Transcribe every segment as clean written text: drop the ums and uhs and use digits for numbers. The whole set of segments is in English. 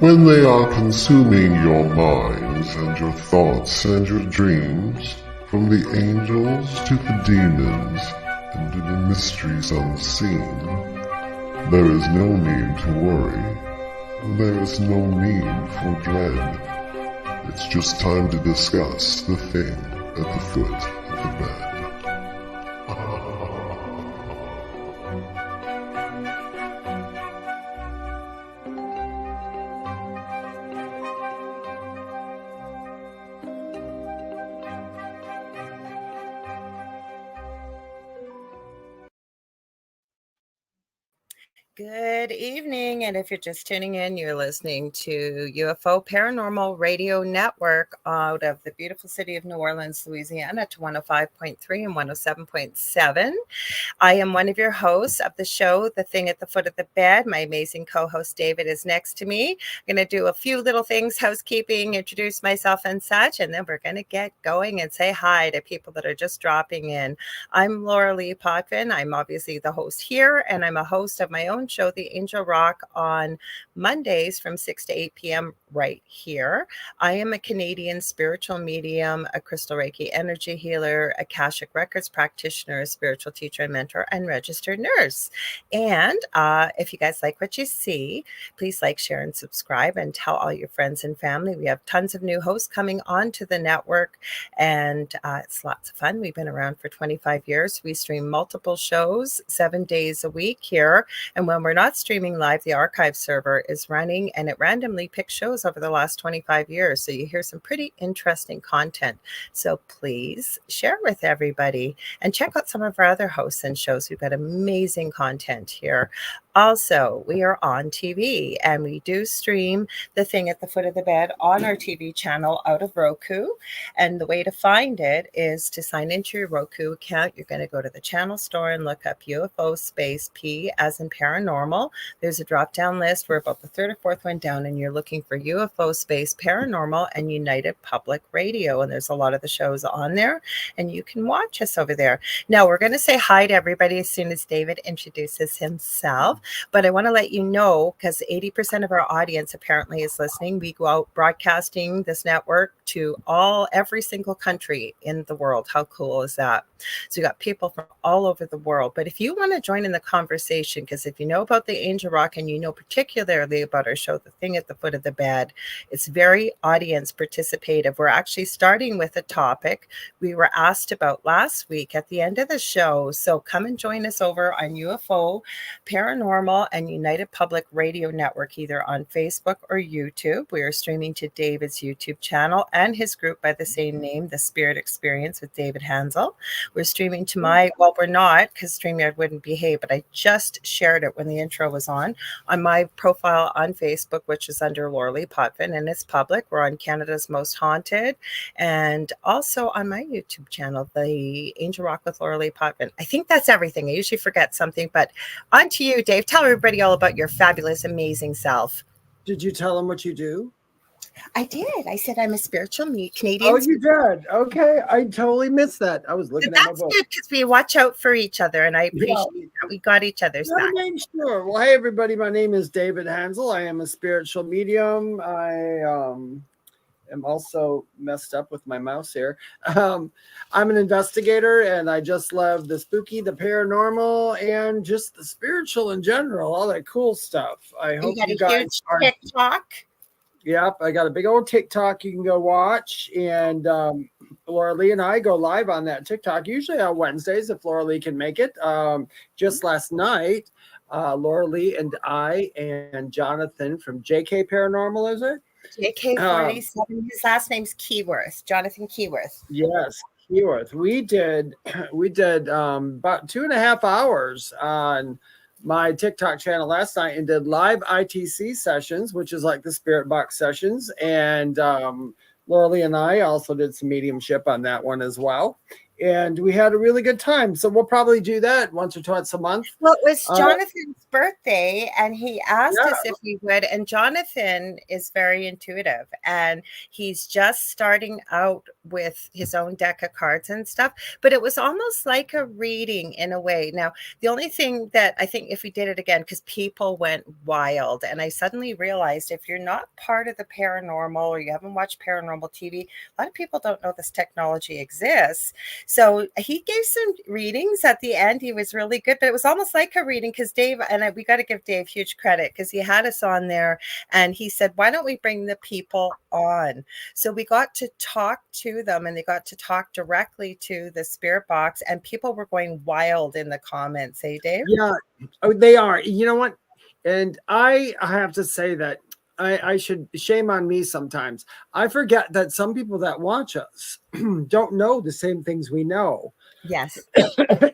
when they are consuming your minds and your thoughts and your dreams, from the angels to the demons and to the mysteries unseen, there is no need to worry. There is no need for dread. It's just time to discuss the thing at the foot of the bed. Good evening, and if you're just tuning in, you're listening to UFO Paranormal Radio Network out of the beautiful city of New Orleans, Louisiana, to 105.3 and 107.7. I am one of your hosts of the show, The Thing at the Foot of the Bed. My amazing co-host David is next to me. I'm going to do a few little things, housekeeping, introduce myself and such, and then we're going to get going and say hi to people that are just dropping in. I'm Lorilei Potvin. I'm obviously the host here, and I'm a host of my own show, The Angel Rock, on Mondays from 6 to 8 p.m. right here. I am a Canadian spiritual medium, a crystal Reiki energy healer, Akashic Records practitioner, a spiritual teacher and mentor, and registered nurse. And if you guys like what you see, please like, share, and subscribe, and tell all your friends and family. We have tons of new hosts coming onto the network, and it's lots of fun. We've been around for 25 years. We stream multiple shows 7 days a week here. And when we're not streaming live, the archive server is running, and it randomly picks shows over the last 25 years. So you hear some pretty interesting content. So please share with everybody and check out some of our other hosts and shows. We've got amazing content here. Also, we are on TV, and we do stream The Thing at the Foot of the Bed on our TV channel out of Roku. And the way to find it is to sign into your Roku account. You're going to go to the channel store and look up UFO space P as in paranormal. There's a drop-down list. We're about the third or fourth one down, and you're looking for UFO space paranormal and United Public Radio. And there's a lot of the shows on there, and you can watch us over there. Now, we're going to say hi to everybody as soon as David introduces himself. But I want to let you know, because 80% of our audience apparently is listening. We go out broadcasting this network to every single country in the world. How cool is that? So you got people from all over the world. But if you want to join in the conversation, because if you know about the Angel Rock and you know particularly about our show, The Thing at the Foot of the Bed, it's very audience participative. We're actually starting with a topic we were asked about last week at the end of the show. So come and join us over on UFO Paranormal and United Public Radio Network, either on Facebook or YouTube. We are streaming to David's YouTube channel and his group by the same name, The Spirit Experience with David Hanzel. We're streaming to we're not, because StreamYard wouldn't behave, but I just shared it when the intro was on my profile on Facebook, which is under Lorilei Potvin, and it's public. We're on Canada's Most Haunted, and also on my YouTube channel, The Angel Rock with Lorilei Potvin. I think that's everything. I usually forget something, but on to you, Dave. Tell everybody all about your fabulous, amazing self. Did you tell them what you do? I did. I said I'm a spiritual Canadian. Oh, you did? Okay. I totally missed that. I was looking at my book. That's good, because we watch out for each other, and I appreciate that. We got each other's back. Sure. Well, hey, everybody. My name is David Hanzel. I am a spiritual medium. I am also messed up with my mouse here. I'm an investigator, and I just love the spooky, the paranormal, and just the spiritual in general, all that cool stuff. I hope you guys are TikTok. Yep, I got a big old TikTok you can go watch, and Lorilei and I go live on that TikTok, usually on Wednesdays if Lorilei can make it. Just last night, Lorilei and I and Jonathan from JK Paranormal, is it? JK47, his last name's Keyworth, Jonathan Keyworth. Yes, Keyworth. We did about 2.5 hours on my TikTok channel last night and did live ITC sessions, which is like the Spirit Box sessions. And Lorilei and I also did some mediumship on that one as well. and we had a really good time. So we'll probably do that once or twice a month. Well, it was Jonathan's birthday, and he asked Yeah. us if we would. And Jonathan is very intuitive, and he's just starting out with his own deck of cards and stuff. But it was almost like a reading in a way. Now, the only thing that I think if we did it again, because people went wild, and I suddenly realized if you're not part of the paranormal or you haven't watched paranormal TV, a lot of people don't know this technology exists. So he gave some readings at the end. He was really good, but it was almost like a reading because Dave, and we got to give Dave huge credit because he had us on there and he said, why don't we bring the people on? So we got to talk to them and they got to talk directly to the spirit box, and people were going wild in the comments. Hey, Dave? Yeah, they are. You know what? And I have to say that I should, shame on me sometimes. I forget that some people that watch us don't know the same things we know. Yes.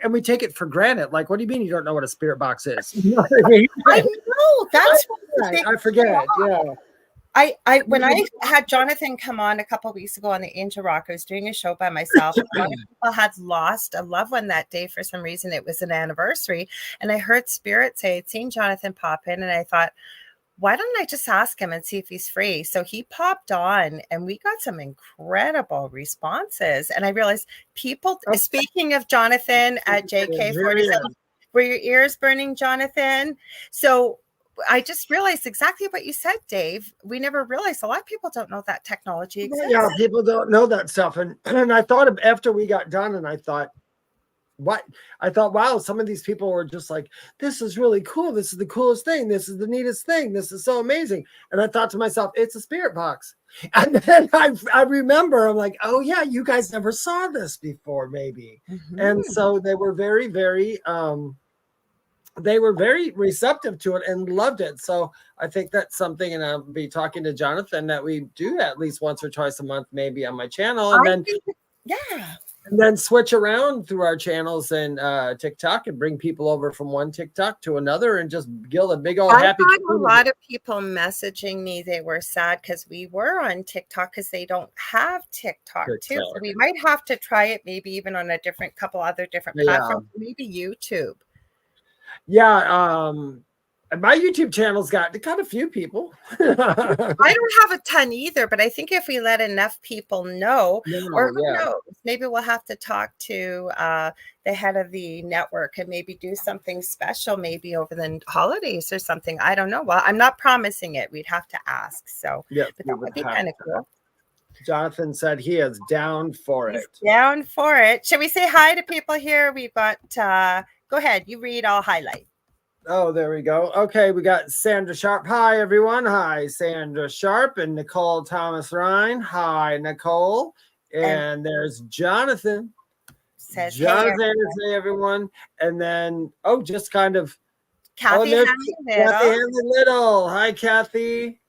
And we take it for granted. Like, what do you mean you don't know what a spirit box is? You know what I mean? I know. That's what I forget. Yeah. When I had Jonathan come on a couple of weeks ago on the Angel Rock, I was doing a show by myself. A lot of people had lost a loved one that day for some reason. It was an anniversary. And I heard Spirit say, I'd seen Jonathan pop in, and I thought, why don't I just ask him and see if he's free? So he popped on and we got some incredible responses. And I realized people, speaking of Jonathan at JK47, were your ears burning, Jonathan? So I just realized exactly what you said, Dave. We never realized a lot of people don't know that technology exists. Yeah, people don't know that stuff. And I thought of after we got done, and I thought, wow, some of these people were just like, this is really cool. This is the coolest thing. This is the neatest thing. This is so amazing. And I thought to myself, it's a spirit box. And then I remember, I'm like, oh yeah, you guys never saw this before, maybe. Mm-hmm. And so they were very, very, receptive to it and loved it. So I think that's something, and I'll be talking to Jonathan, that we do at least once or twice a month, maybe on my channel. And and then switch around through our channels and TikTok and bring people over from one TikTok to another and just build a big old happy community. A lot of people messaging me, they were sad because we were on TikTok because they don't have TikTok too. So we might have to try it maybe even on a couple other different platforms, maybe YouTube. Yeah, and my YouTube channel's got a few people. I don't have a ton either, but I think if we let enough people know, or who knows, maybe we'll have to talk to the head of the network and maybe do something special, maybe over the holidays or something. I don't know. Well, I'm not promising it. We'd have to ask. So, but that would be kind of cool. Jonathan said he is down for it. Down for it. Should we say hi to people here? We've got, go ahead. You read, I'll highlight. Oh, there we go. Okay, we got Sandra Sharp. Hi, everyone. Hi, Sandra Sharp and Nicole Thomas Ryan. Hi, Nicole. And there's Jonathan. Says Jonathan, hey, everyone. And then, just kind of. Kathy Hanley Little. Hi, Kathy.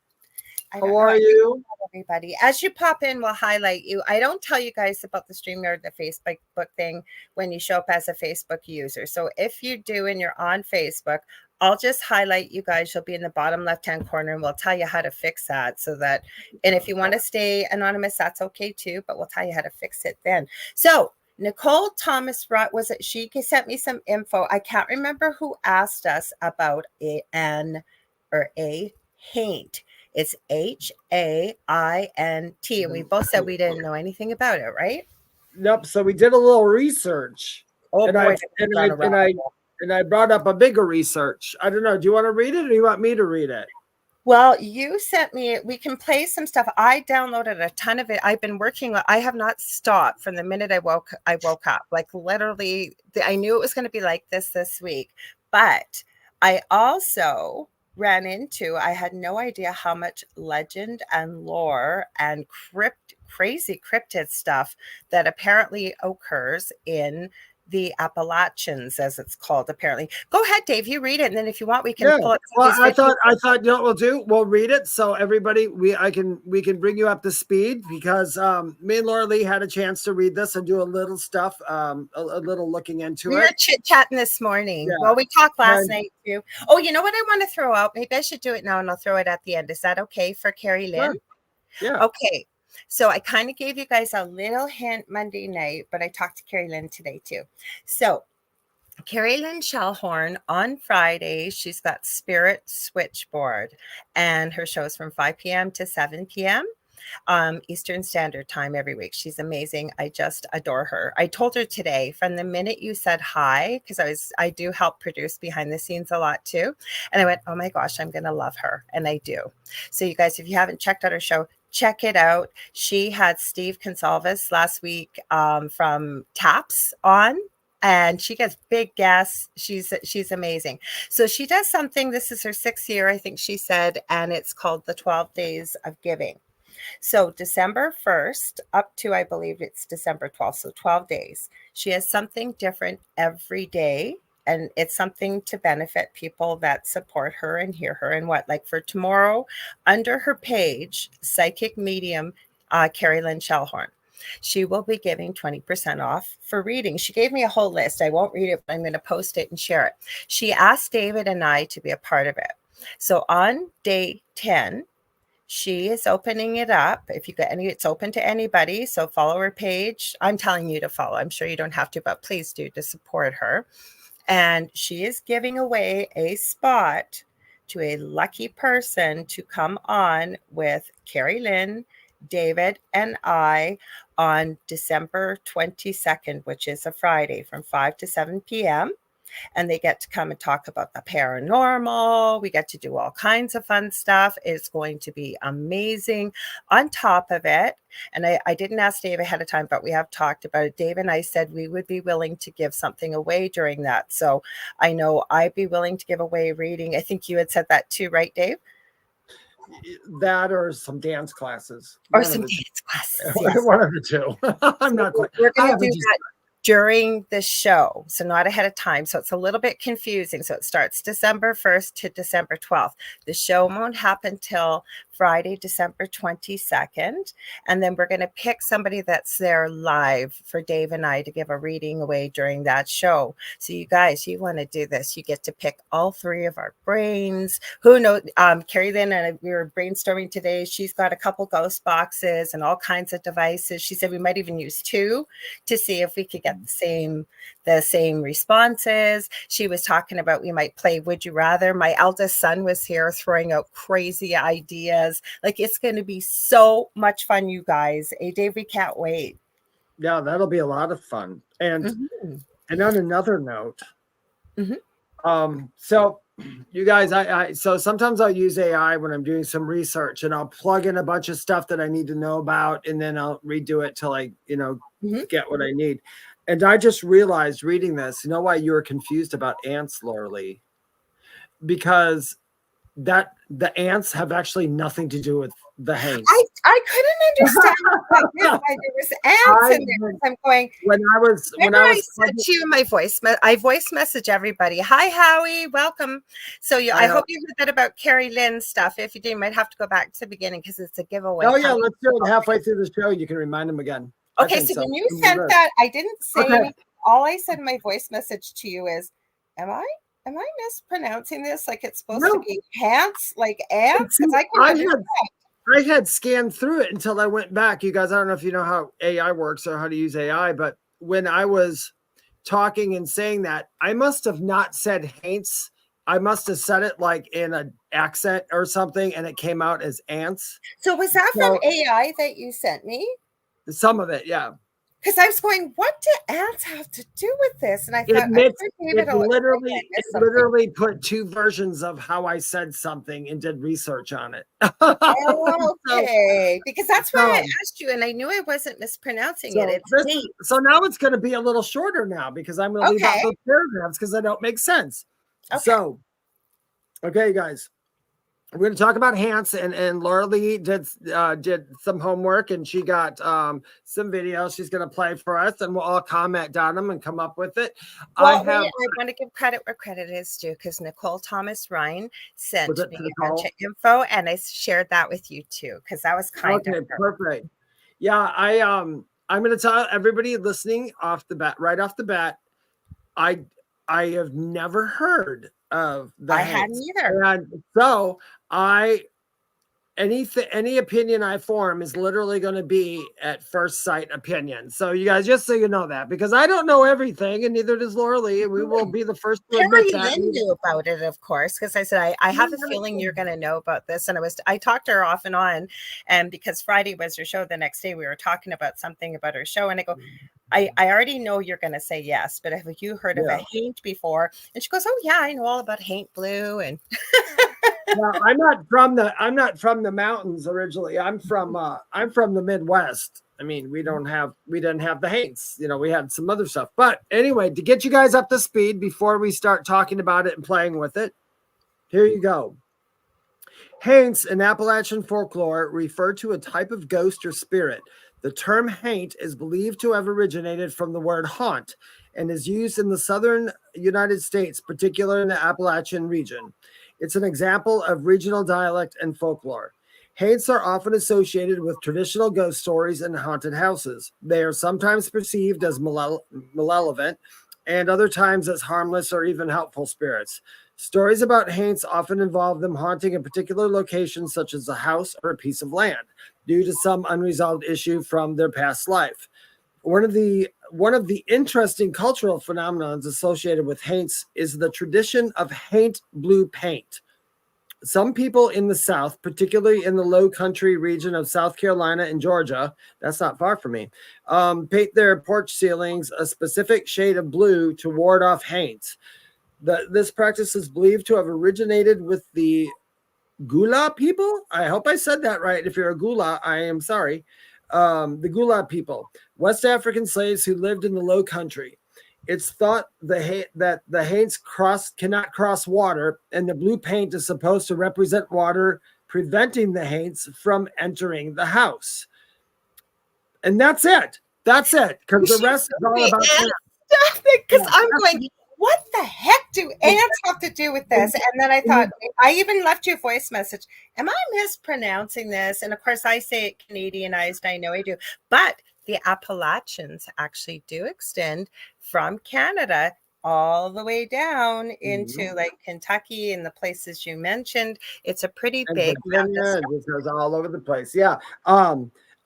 How are you? Everybody, as you pop in, we'll highlight you. I don't tell you guys about the StreamYard, the Facebook thing, when you show up as a Facebook user. So if you do and you're on Facebook, I'll just highlight you guys. You'll be in the bottom left-hand corner, and we'll tell you how to fix that. So that, and if you want to stay anonymous, that's okay too. But we'll tell you how to fix it then. So Nicole Thomas, she sent me some info. I can't remember who asked us about a haint. It's HAINT, and we both said we didn't know anything about it, right? Nope. So we did a little research. And I brought up a bigger research. I don't know. Do you want to read it, or do you want me to read it? Well, you sent me. We can play some stuff. I downloaded a ton of it. I've been working. I have not stopped from the minute I woke up. Like literally, I knew it was going to be like this week, but I also ran into, I had no idea how much legend and lore and crazy cryptid stuff that apparently occurs in the Appalachians, as it's called, apparently. Go ahead, Dave, you read it, and then if you want, we can pull it. Well, I thought, you know what we'll do? We'll read it. So everybody, we can bring you up to speed, because me and Lorilei had a chance to read this and do a little stuff, a little looking into it. We were chit-chatting this morning. Yeah. Well, we talked last night too. Oh, you know what I want to throw out? Maybe I should do it now, and I'll throw it at the end. Is that okay for Carrie Lynn? Sure. Yeah. Okay. So I kind of gave you guys a little hint Monday night, but I talked to Carrie Lynn today too. So Carrie Lynn Shellhorn on Friday, she's got Spirit Switchboard, and her show is from 5 p.m. to 7 p.m. Eastern Standard Time every week. She's amazing. I just adore her. I told her today from the minute you said hi, because I do help produce behind the scenes a lot too. And I went, oh my gosh, I'm going to love her. And I do. So you guys, if you haven't checked out her show, check it out. She had Steve Consalvis last week from TAPS on. And she gets big guests. She's amazing. So she does something. This is her 6th year, I think she said, and it's called the 12 Days of Giving. So December 1st up to, I believe it's December 12th, so 12 days. She has something different every day, and it's something to benefit people that support her and hear her. And what, like for tomorrow, under her page, Psychic Medium Carrie Lynn Shellhorn, she will be giving 20% off for reading. She gave me a whole list. I won't read it, but I'm going to post it and share it. She asked David and I to be a part of it. So on day 10, she is opening it up. If you get any, it's open to anybody. So follow her page. I'm telling you to follow. I'm sure you don't have to, but please do, to support her. And she is giving away a spot to a lucky person to come on with Carrie Lynn, David, and I on December 22nd, which is a Friday from 5 to 7 p.m. And they get to come and talk about the paranormal. We get to do all kinds of fun stuff. It's going to be amazing. On top of it, and I didn't ask Dave ahead of time, but we have talked about it. Dave and I said we would be willing to give something away during that. So I know I'd be willing to give away reading. I think you had said that too, right, Dave? That or some dance classes. Or some dance classes. Yes. One of the two. I'm not quite. We're going to do that during the show, so not ahead of time. So it's a little bit confusing. So it starts December 1st to December 12th. The show won't happen till Friday, December 22nd. And then we're going to pick somebody that's there live for Dave and I to give a reading away during that show. So you guys, you want to do this. You get to pick all 3 of our brains. Who knows? Carrie Lynn and we were brainstorming today. She's got a couple ghost boxes and all kinds of devices. She said we might even use 2 to see if we could get the same responses. She was talking about we might play Would You Rather. My eldest son was here throwing out crazy ideas. Like, it's going to be so much fun, you guys. Hey, Dave, we can't wait. Yeah, that'll be a lot of fun. And and on another note, so you guys, I so sometimes I'll use AI when I'm doing some research, and I'll plug in a bunch of stuff that I need to know about, and then I'll redo it till I, get what I need. And I just realized reading this, you know why you were confused about ants, Lorilei? Because that the ants have actually nothing to do with the haints. I couldn't understand why there was ants in there. I'm going, when I said to you in my voice, I voice message everybody. Hi, Howie, welcome. So I hope you heard that about Carrie Lynn stuff. If you didn't, you might have to go back to the beginning because it's a giveaway. Oh yeah, let's do it halfway through the show. You can remind them again. Okay, so when you sent that, I didn't say anything. All I said in my voice message to you is, am I mispronouncing this? Like it's supposed to be pants, like ants? I had scanned through it until I went back. You guys, I don't know if you know how AI works or how to use AI, but when I was talking and saying that, I must have not said haints. I must have said it like in an accent or something, and it came out as ants. So was that from AI that you sent me? Some of it, yeah. Because I was going, what do ants have to do with this? And I thought, it literally put 2 versions of how I said something and did research on it. Okay, because that's why I asked you, and I knew I wasn't mispronouncing it. So now it's going to be a little shorter now because I'm going to leave out those paragraphs because they don't make sense. Okay. So, okay, guys. We're going to talk about Hans, and Lorilei did some homework, and she got some videos she's going to play for us, and we'll all comment on them and come up with it. Well, I want to give credit where credit is due because Nicole Thomas Ryan sent me a bunch of info, and I shared that with you too because that was kind of her. Perfect. Yeah, I'm going to tell everybody listening right off the bat, I have never heard of the hadn't either. And so I any opinion I form is literally going to be at first sight opinion. So you guys, just so you know that, because I don't know everything, and neither does Lorilei, and we will be the first to admit Carrie that. Lynn knew about it, of course, because I said, I have a feeling you're going to know about this. And I talked to her off and on. And because Friday was her show, the next day we were talking about something about her show. And I go, I already know you're going to say yes, but have you heard of a haint before? And she goes, oh yeah, I know all about haint blue. And well, I'm not from the mountains originally. I'm from the Midwest. I mean, we didn't have the haints. You know, we had some other stuff. But anyway, to get you guys up to speed before we start talking about it and playing with it, here you go. Haints in Appalachian folklore refer to a type of ghost or spirit. The term haint is believed to have originated from the word haunt and is used in the southern United States, particularly in the Appalachian region. It's an example of regional dialect and folklore. Haints are often associated with traditional ghost stories and haunted houses. They are sometimes perceived as malevolent and other times as harmless or even helpful spirits. Stories about haints often involve them haunting a particular location, such as a house or a piece of land, due to some unresolved issue from their past life. One of the interesting cultural phenomena associated with haints is the tradition of haint blue paint. Some people in the South, particularly in the low country region of South Carolina and Georgia, that's not far from me, paint their porch ceilings a specific shade of blue to ward off haints. This practice is believed to have originated with the Gula people. I hope I said that right. If you're a Gula, I am sorry. The Gula people, West African slaves who lived in the low country. It's thought that the haints cannot cross water, and the blue paint is supposed to represent water, preventing the haints from entering the house. And that's it. That's it. Because the rest is all about that. Because I'm going, what the heck do ants have to do with this? And then I thought, I even left you a voice message. Am I mispronouncing this? And of course, I say it Canadianized. I know I do. But the Appalachians actually do extend from Canada all the way down into like Kentucky and the places you mentioned. It's a pretty big map. It goes all over the place. Yeah.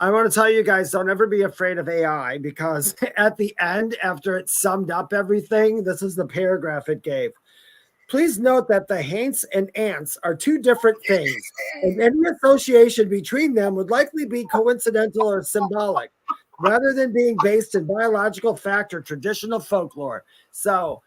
I want to tell you guys, don't ever be afraid of AI, because at the end, after it summed up everything, this is the paragraph it gave. Please note that the haints and ants are two different things, and any association between them would likely be coincidental or symbolic, rather than being based in biological fact or traditional folklore. So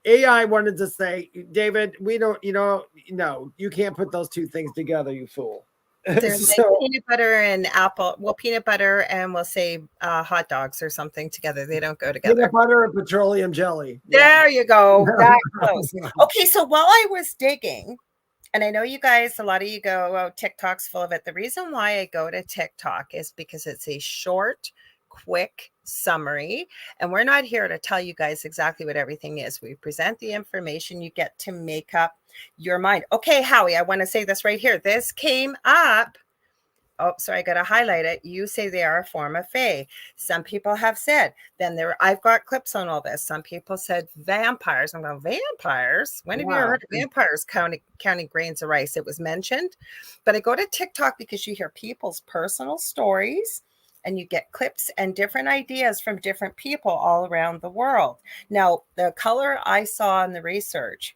AI wanted to say, David, we don't, no, you can't put those two things together, you fool. There's like peanut butter and apple. Well, peanut butter and we'll say hot dogs or something together. They don't go together. Peanut butter and petroleum jelly. There you go. That close. Okay, so while I was digging, and I know you guys, a lot of you go, oh, TikTok's full of it. The reason why I go to TikTok is because it's a short, quick summary, and we're not here to tell you guys exactly what everything is. We present the information. You get to make up your mind. Okay, Howie, I want to say this right here. This came up. Oh, sorry, I got to highlight it. You say they are a form of fae. Some people have said, I've got clips on all this. Some people said vampires. I'm going, vampires? When have you ever heard of vampires counting grains of rice? It was mentioned. But I go to TikTok because you hear people's personal stories, and you get clips and different ideas from different people all around the world. Now, the color I saw in the research,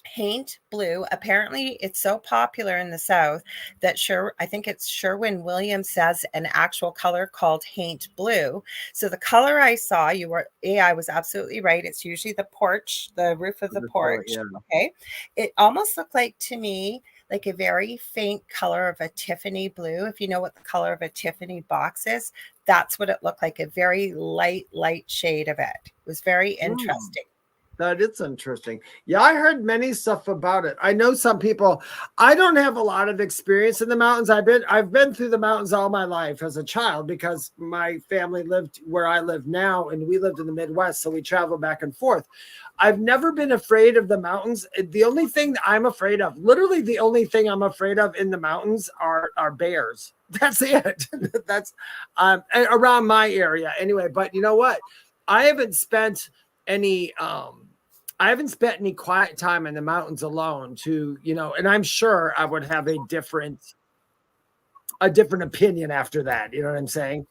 haint blue, apparently it's so popular in the South that I think it's Sherwin-Williams says an actual color called haint blue. So the color I saw, AI was absolutely right. It's usually the roof of the porch. Yeah. Okay. It almost looked like, to me, like a very faint color of a Tiffany blue. If you know what the color of a Tiffany box is, that's what it looked like, a very light shade of it. It was very interesting. That is interesting. Yeah, I heard many stuff about it. I know some people. I don't have a lot of experience in the mountains. I've been through the mountains all my life as a child, because my family lived where I live now, and we lived in the Midwest, so we travel back and forth. I've never been afraid of the mountains. The only thing I'm afraid of, literally the only thing I'm afraid of in the mountains are bears. That's it. That's around my area anyway. But you know what? I haven't spent any quiet time in the mountains alone and I'm sure I would have a different a different opinion after that. You know what I'm saying?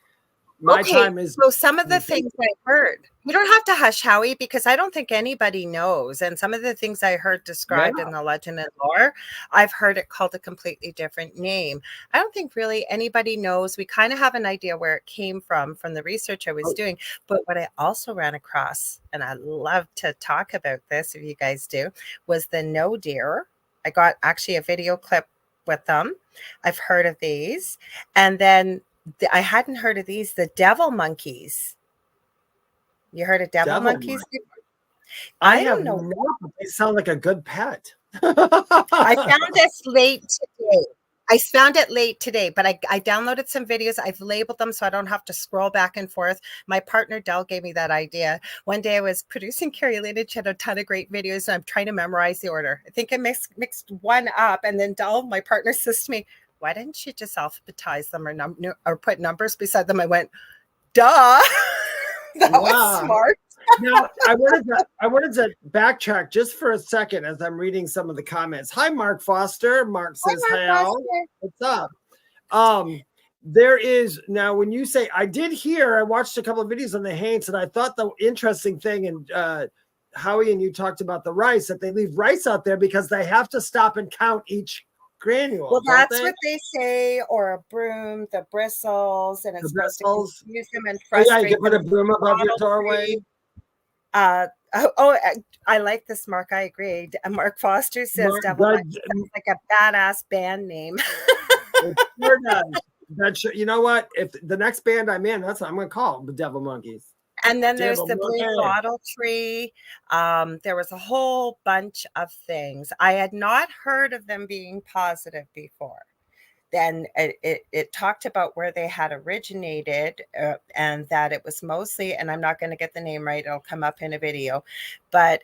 My Okay, time is. so some of the things I heard, you don't have to hush, Howie, because I don't think anybody knows. And some of the things I heard described in the legend and lore, I've heard it called a completely different name. I don't think really anybody knows. We kind of have an idea where it came from the research I was doing. But what I also ran across, and I love to talk about this if you guys do, was the no deer. I got actually a video clip with them. I've heard of these. And then I hadn't heard of these, the devil monkeys. You heard of devil monkeys? I don't know. They sound like a good pet. I found this late today. I found it late today, but I downloaded some videos. I've labeled them so I don't have to scroll back and forth. My partner, Del, gave me that idea. One day I was producing Carrie Lineage, had a ton of great videos, and I'm trying to memorize the order. I think I mixed one up, and then Del, my partner, says to me, why didn't you just alphabetize them or put numbers beside them? I went, duh. That was smart. Now, I wanted to backtrack just for a second as I'm reading some of the comments. Hi, Mark Foster. Mark says, "Hi, Al. What's up?" There is now when you say I did hear, I watched a couple of videos on the Haints, and I thought the interesting thing, and Howie and you talked about the rice, that they leave rice out there because they have to stop and count each granule. Well, that's what they say, or a broom, the bristles, and it's supposed to confuse them and frustrate them. You can put a broom above your doorway. I like this, Mark. I agree. Mark Foster says devil monkey sounds like a badass band name. It sure does. You know what? If the next band I'm in, that's what I'm going to call them, the Devil Monkeys. And then there's the blue bottle tree. There was a whole bunch of things. I had not heard of them being positive before. Then it talked about where they had originated and that it was mostly, and I'm not going to get the name right, it'll come up in a video, but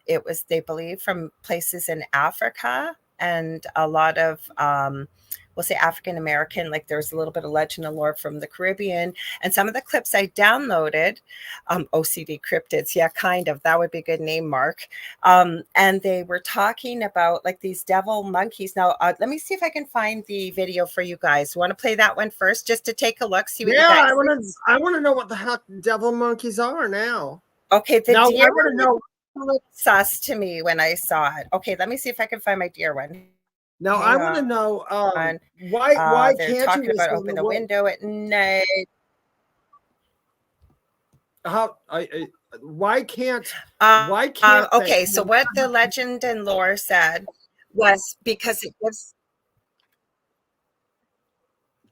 it was, they believe, from places in Africa and a lot of we'll say African American, like there's a little bit of legend and lore from the Caribbean. And some of the clips I downloaded, OCD cryptids, yeah, kind of, that would be a good name, Mark. And they were talking about like these devil monkeys. Now, let me see if I can find the video for you guys. You want to play that one first, just to take a look, see what you guys think? I want to know what the heck devil monkeys are now. Okay, the deer I want to know. Looked sus to me when I saw it. Okay, let me see if I can find my deer one. Now I want to know why they're talking about open a window at night. Why can't okay, so what the legend and lore said was because it gives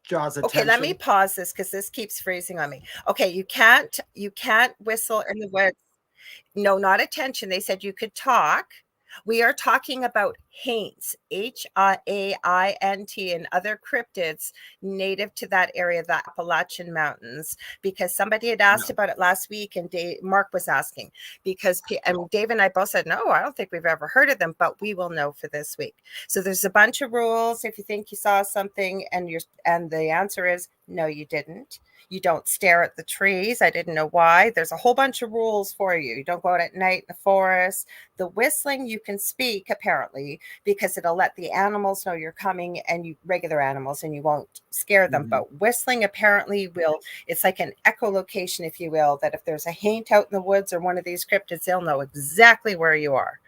draws attention. Okay, let me pause this because this keeps freezing on me. Okay, you can't whistle in the woods. No, not attention. They said you could talk. We are talking about haints, H-A-I-N-T, and other cryptids native to that area, the Appalachian Mountains, because somebody had asked about it last week, and Mark was asking, because Dave and I both said, no, I don't think we've ever heard of them, but we will know for this week. So there's a bunch of rules. If you think you saw something and the answer is, no, you didn't. You don't stare at the trees. I didn't know why. There's a whole bunch of rules for you. You don't go out at night in the forest. The whistling, you can speak, apparently, because it'll let the animals know you're coming, and regular animals, and you won't scare them. But whistling apparently will, it's like an echolocation, if you will, that if there's a haint out in the woods or one of these cryptids, they'll know exactly where you are.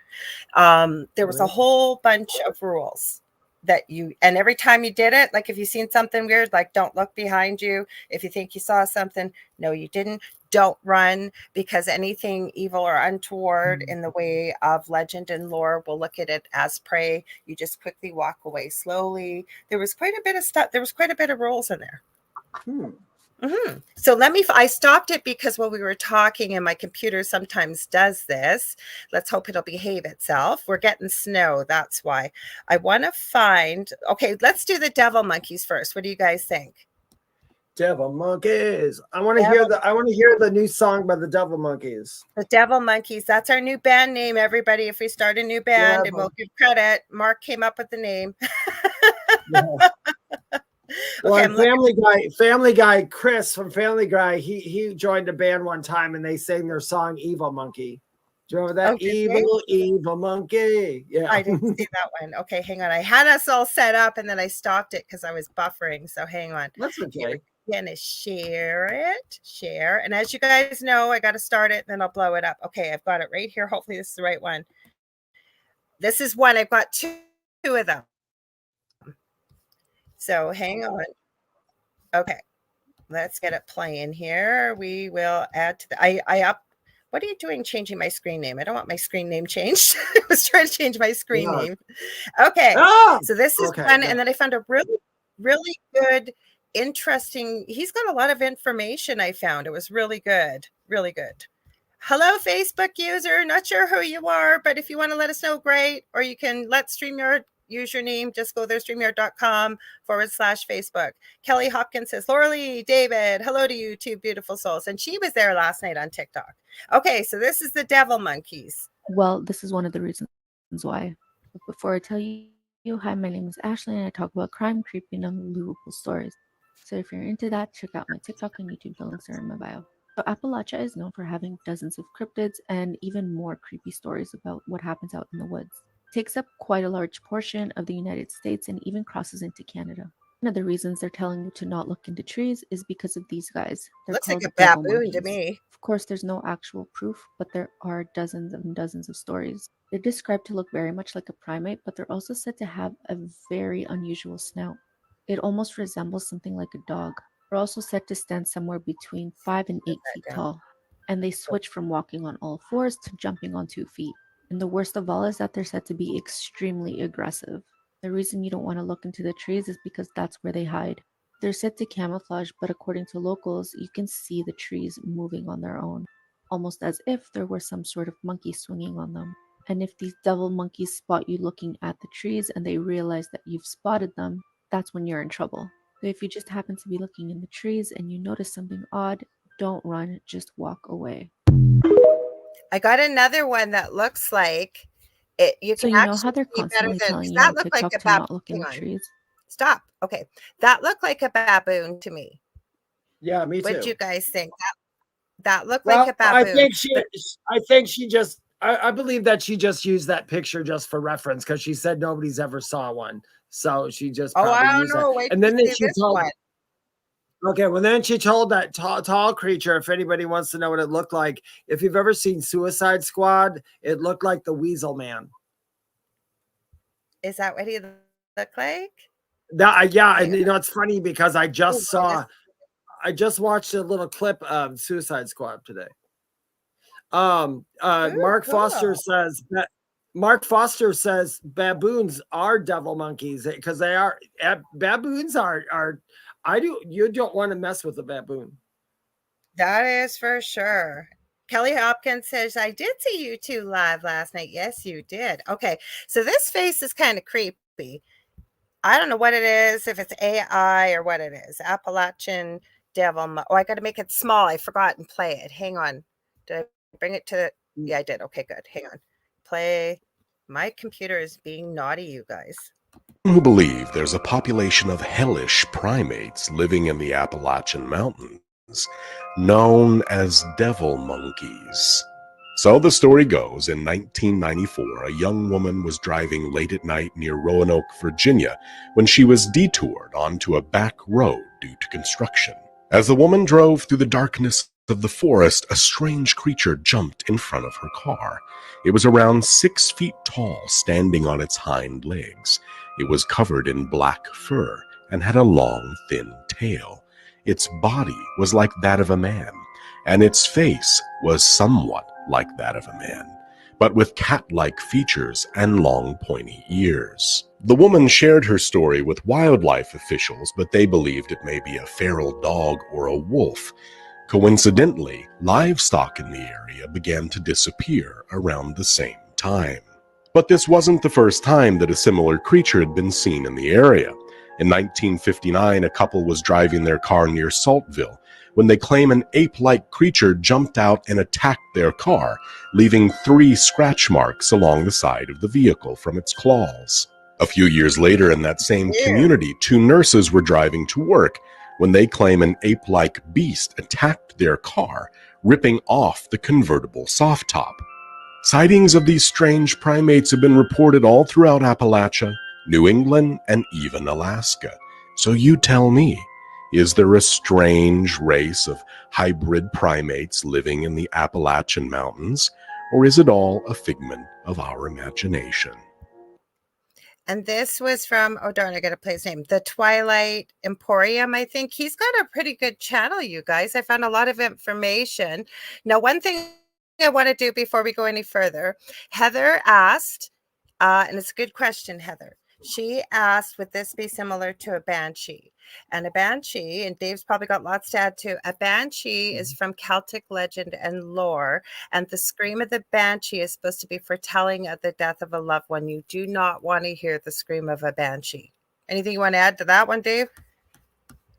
There was a whole bunch of rules that and every time you did it, like if you seen something weird, like don't look behind you. If you think you saw something, no, you didn't. Don't run, because anything evil or untoward in the way of legend and lore will look at it as prey. You just quickly walk away slowly. There was quite a bit of stuff. There was quite a bit of rules in there. So I stopped it because while we were talking, and my computer sometimes does this. Let's hope it'll behave itself. We're getting snow. That's why I want to find. Okay, let's do the devil monkeys first. What do you guys think? Devil Monkeys. I want to hear the new song by the Devil Monkeys. The Devil Monkeys. That's our new band name, everybody. If we start a new band, and we'll give credit. Mark came up with the name. Well, Family Guy, Chris from Family Guy, he joined a band one time, and they sang their song "Evil Monkey." Do you remember that? Oh, did you? Evil monkey. Yeah. I didn't see that one. Okay, hang on. I had us all set up and then I stopped it because I was buffering. So hang on. That's okay. You're gonna share it. Share. And as you guys know, I got to start it, then I'll blow it up. Okay, I've got it right here. Hopefully this is the right one. This is one. I've got two of them. So hang on. Okay. Let's get it playing here. We will add to the what are you doing changing my screen name? I don't want my screen name changed. I was trying to change my screen name. Okay. So this is one. And then I found a really, really good, interesting. He's got a lot of information I found. It was really good. Really good. Hello, Facebook user. Not sure who you are, but if you want to let us know, great. Or you can let StreamYard use your name. Just go there, StreamYard.com/Facebook. Kelly Hopkins says, Lorilei, David, hello to you two beautiful souls. And she was there last night on TikTok. Okay, so this is the devil monkeys. Well, this is one of the reasons why. But before I tell you, hi, my name is Ashley, and I talk about crime, creepy, and unbelievable stories. So if you're into that, check out my TikTok and YouTube. The links are in my bio. So Appalachia is known for having dozens of cryptids and even more creepy stories about what happens out in the woods. It takes up quite a large portion of the United States and even crosses into Canada. One of the reasons they're telling you to not look into trees is because of these guys. They're Looks called like a devil baboon monkeys. to me. Of course, there's no actual proof, but there are dozens and dozens of stories. They're described to look very much like a primate, but they're also said to have a very unusual snout. It almost resembles something like a dog. They're also said to stand somewhere between 5 and 8 feet tall, and they switch from walking on all fours to jumping on 2 feet. And the worst of all is that they're said to be extremely aggressive. The reason you don't want to look into the trees is because that's where they hide. They're said to camouflage, but according to locals, you can see the trees moving on their own, almost as if there were some sort of monkey swinging on them. And if these devil monkeys spot you looking at the trees and they realize that you've spotted them, that's when you're in trouble. So if you just happen to be looking in the trees and you notice something odd, don't run, just walk away. I got another one that looks like it. So you know how they're constantly telling you on TikTok to not look in the trees? Stop. Okay. That looked like a baboon to me. Yeah, me too. What do you guys think? That looked like a baboon. I believe that she just used that picture just for reference because she said nobody's ever saw one. So she just I don't know. and then she told one. Okay, well then she told that tall creature, if anybody wants to know what it looked like, if you've ever seen Suicide Squad, it looked like the Weasel Man. Is that what he looked like? Yeah, and you know it's funny because I just watched a little clip of Suicide Squad today. Mark Foster says baboons are devil monkeys because they are. Baboons are. You don't want to mess with a baboon. That is for sure. Kelly Hopkins says, I did see you two live last night. Yes, you did. Okay. So this face is kind of creepy. I don't know what it is, if it's AI or what it is. Appalachian devil. I got to make it small. I forgot and play it. Hang on. Did I bring it to? Yeah, I did. Okay, good. Hang on. Play. My computer is being naughty, you guys. Who believe there's a population of hellish primates living in the Appalachian Mountains, known as devil monkeys. So the story goes, in 1994, a young woman was driving late at night near Roanoke, Virginia, when she was detoured onto a back road due to construction. As the woman drove through the darkness of the forest, a strange creature jumped in front of her car. It was around 6 feet tall, standing on its hind legs. It was covered in black fur and had a long, thin tail. Its body was like that of a man, and its face was somewhat like that of a man, but with cat-like features and long, pointy ears. The woman shared her story with wildlife officials, but they believed it may be a feral dog or a wolf. Coincidentally, livestock in the area began to disappear around the same time. But this wasn't the first time that a similar creature had been seen in the area. In 1959, a couple was driving their car near Saltville when they claim an ape-like creature jumped out and attacked their car, leaving 3 scratch marks along the side of the vehicle from its claws. A few years later in that same community, 2 nurses were driving to work when they claim an ape-like beast attacked their car, ripping off the convertible soft top. Sightings of these strange primates have been reported all throughout Appalachia, New England, and even Alaska. So you tell me, is there a strange race of hybrid primates living in the Appalachian Mountains, or is it all a figment of our imagination? And this was from, oh darn, I got to play his name, the Twilight Emporium, I think. He's got a pretty good channel, you guys. I found a lot of information. Now, one thing I want to do before we go any further, Heather asked, and it's a good question, Heather. She asked, would this be similar to a banshee? And a banshee, and Dave's probably got lots to add too. A banshee is from Celtic legend and lore, and the scream of the banshee is supposed to be foretelling of the death of a loved one. You do not want to hear the scream of a banshee. Anything you want to add to that one, Dave?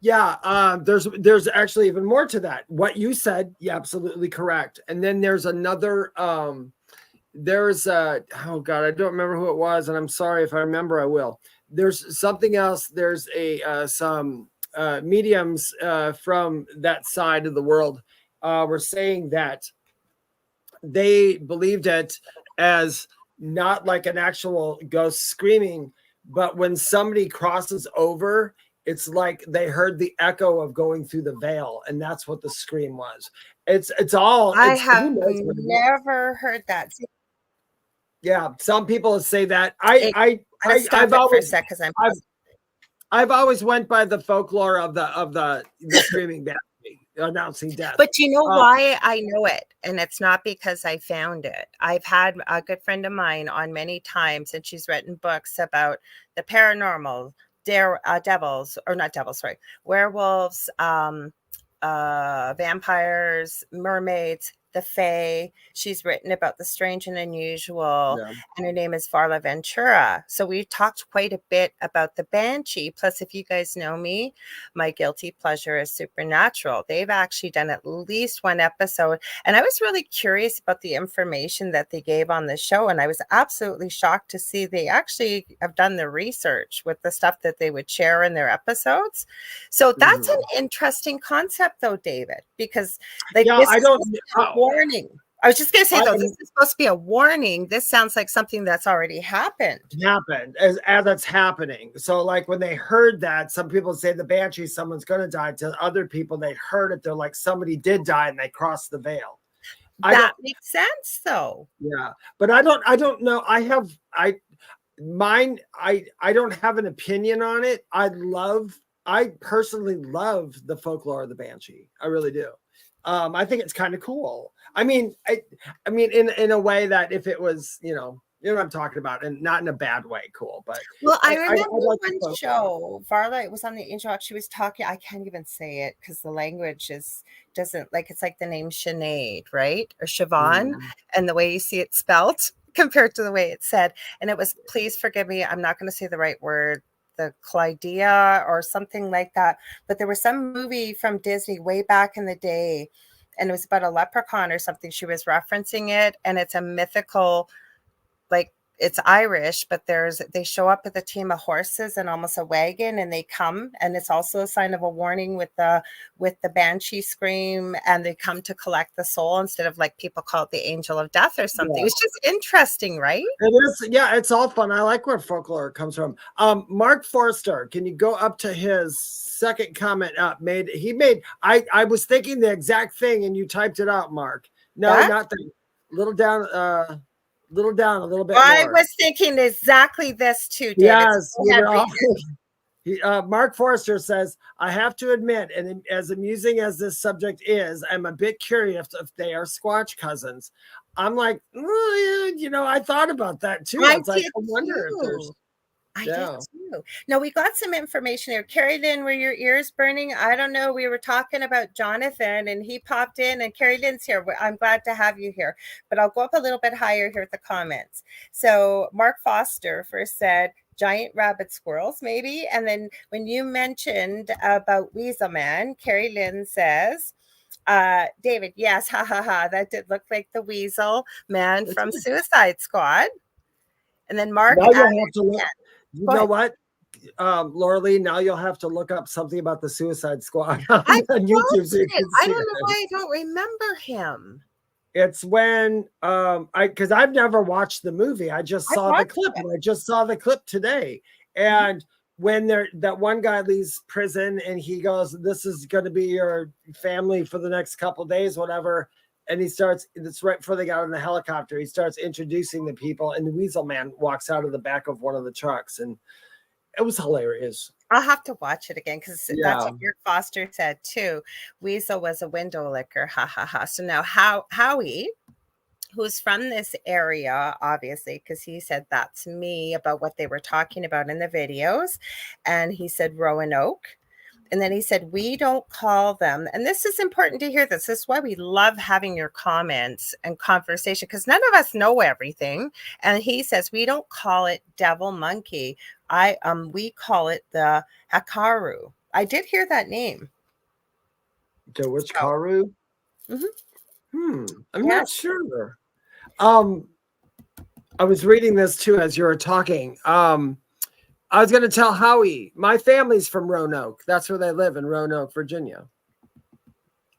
Yeah, there's actually even more to that. What you said, yeah, absolutely correct. And then there's another. There's oh god, I don't remember who it was, and I'm sorry if I remember, I will. There's something else. There's some mediums from that side of the world were saying that they believed it as not like an actual ghost screaming, but when somebody crosses over, it's like they heard the echo of going through the veil, and that's what the scream was. It's all. I have never heard that. Yeah, some people say that. I've always said because I've always went by the folklore of the screaming banshee announcing death. But you know why I know it, and it's not because I found it. I've had a good friend of mine on many times, and she's written books about the paranormal, devils, or not devils, sorry, werewolves, vampires, mermaids, the fae. She's written about the strange and unusual, and her name is Varla Ventura. So we talked quite a bit about the banshee. Plus, if you guys know me, my guilty pleasure is supernatural. They've actually done at least one episode, and I was really curious about the information that they gave on the show, and I was absolutely shocked to see they actually have done the research with the stuff that they would share in their episodes. So that's an interesting concept, though, David, because like I don't. Warning. I was just going to say, though, this is supposed to be a warning. This sounds like something that's already happened. As that's happening. So, like when they heard that, some people say the banshee, someone's going to die. To other people, they heard it. They're like, somebody did die, and they crossed the veil. That makes sense, though. Yeah, but I don't know. I don't have an opinion on it. I personally love the folklore of the banshee. I really do. I think it's kind of cool. I mean, in a way that if it was, you know what I'm talking about, and not in a bad way, cool. But well, I remember one show, Varla, it was on the Angel Rock. She was talking. I can't even say it because the language doesn't like, it's like the name Sinead, right, or Siobhan, and the way you see it spelt compared to the way it's said. And it was, please forgive me, I'm not going to say the right word, the Clydea or something like that. But there was some movie from Disney way back in the day, and it was about a leprechaun or something. She was referencing it, and it's a mythical, like, it's Irish, but they show up with a team of horses and almost a wagon, and they come, and it's also a sign of a warning with the banshee scream, and they come to collect the soul instead of, like, people call it the angel of death or something. Yeah. It's just interesting, right? It is. Yeah, it's all fun. I like where folklore comes from. Mark Forster, can you go up to his second comment up? I was thinking the exact thing, and you typed it out, Mark. No, not the little down. A little bit more. I was thinking exactly this too, David. Yes. Mark Forster says, I have to admit, and as amusing as this subject is, I'm a bit curious if they are Squatch cousins. I'm like, I thought about that too. I wonder if there's. I did too. Now, we got some information here. Carrie Lynn, were your ears burning? I don't know. We were talking about Jonathan, and he popped in, and Carrie Lynn's here. I'm glad to have you here. But I'll go up a little bit higher here with the comments. So Mark Foster first said, giant rabbit squirrels, maybe. And then when you mentioned about Weasel Man, Carrie Lynn says, David, yes, ha, ha, ha. That did look like the Weasel Man from Suicide Squad. And then Mark You know what, Lorilei, now you'll have to look up something about the Suicide Squad on YouTube. So I don't know why I don't remember him. It's when because I've never watched the movie. I just saw the clip, and I just saw the clip today. And when that one guy leaves prison and he goes, "This is going to be your family for the next couple of days, whatever." And he starts, it's right before they got on the helicopter, he starts introducing the people, and the Weasel Man walks out of the back of one of the trucks, and it was hilarious. I'll have to watch it again because that's what Eric Foster said too. Weasel was a window licker. Ha ha ha. So now Howie, who's from this area, obviously, because he said that's me about what they were talking about in the videos. And he said Roanoke. And then he said, we don't call them. And this is important to hear this. This is why we love having your comments and conversation, because none of us know everything. And he says, we don't call it devil monkey. We call it the Hakaru. I did hear that name. The which Karu? Mm-hmm. I'm not sure. I was reading this too as you were talking. I was going to tell Howie, my family's from Roanoke. That's where they live, in Roanoke, Virginia.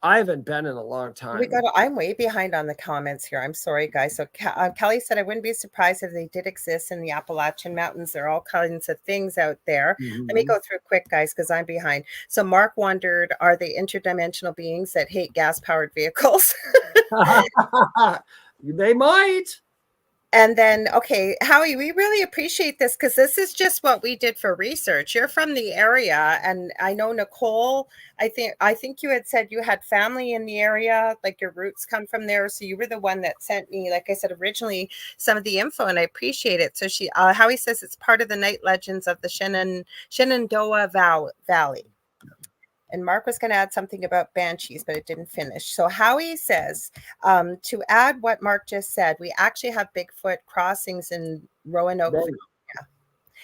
I haven't been in a long time. I'm way behind on the comments here. I'm sorry, guys. So Kelly said, I wouldn't be surprised if they did exist in the Appalachian Mountains. There are all kinds of things out there. Let me go through quick, guys, because I'm behind. So Mark wondered, are they interdimensional beings that hate gas-powered vehicles? They might. And then, okay, Howie, we really appreciate this because this is just what we did for research. You're from the area, and I know Nicole, I think you had said you had family in the area, like your roots come from there. So you were the one that sent me, like I said, originally some of the info, and I appreciate it. So Howie says it's part of the night legends of the Shenandoah Valley. And Mark was going to add something about banshees, but it didn't finish. So Howie says, to add what Mark just said, we actually have Bigfoot crossings in Roanoke. Yeah.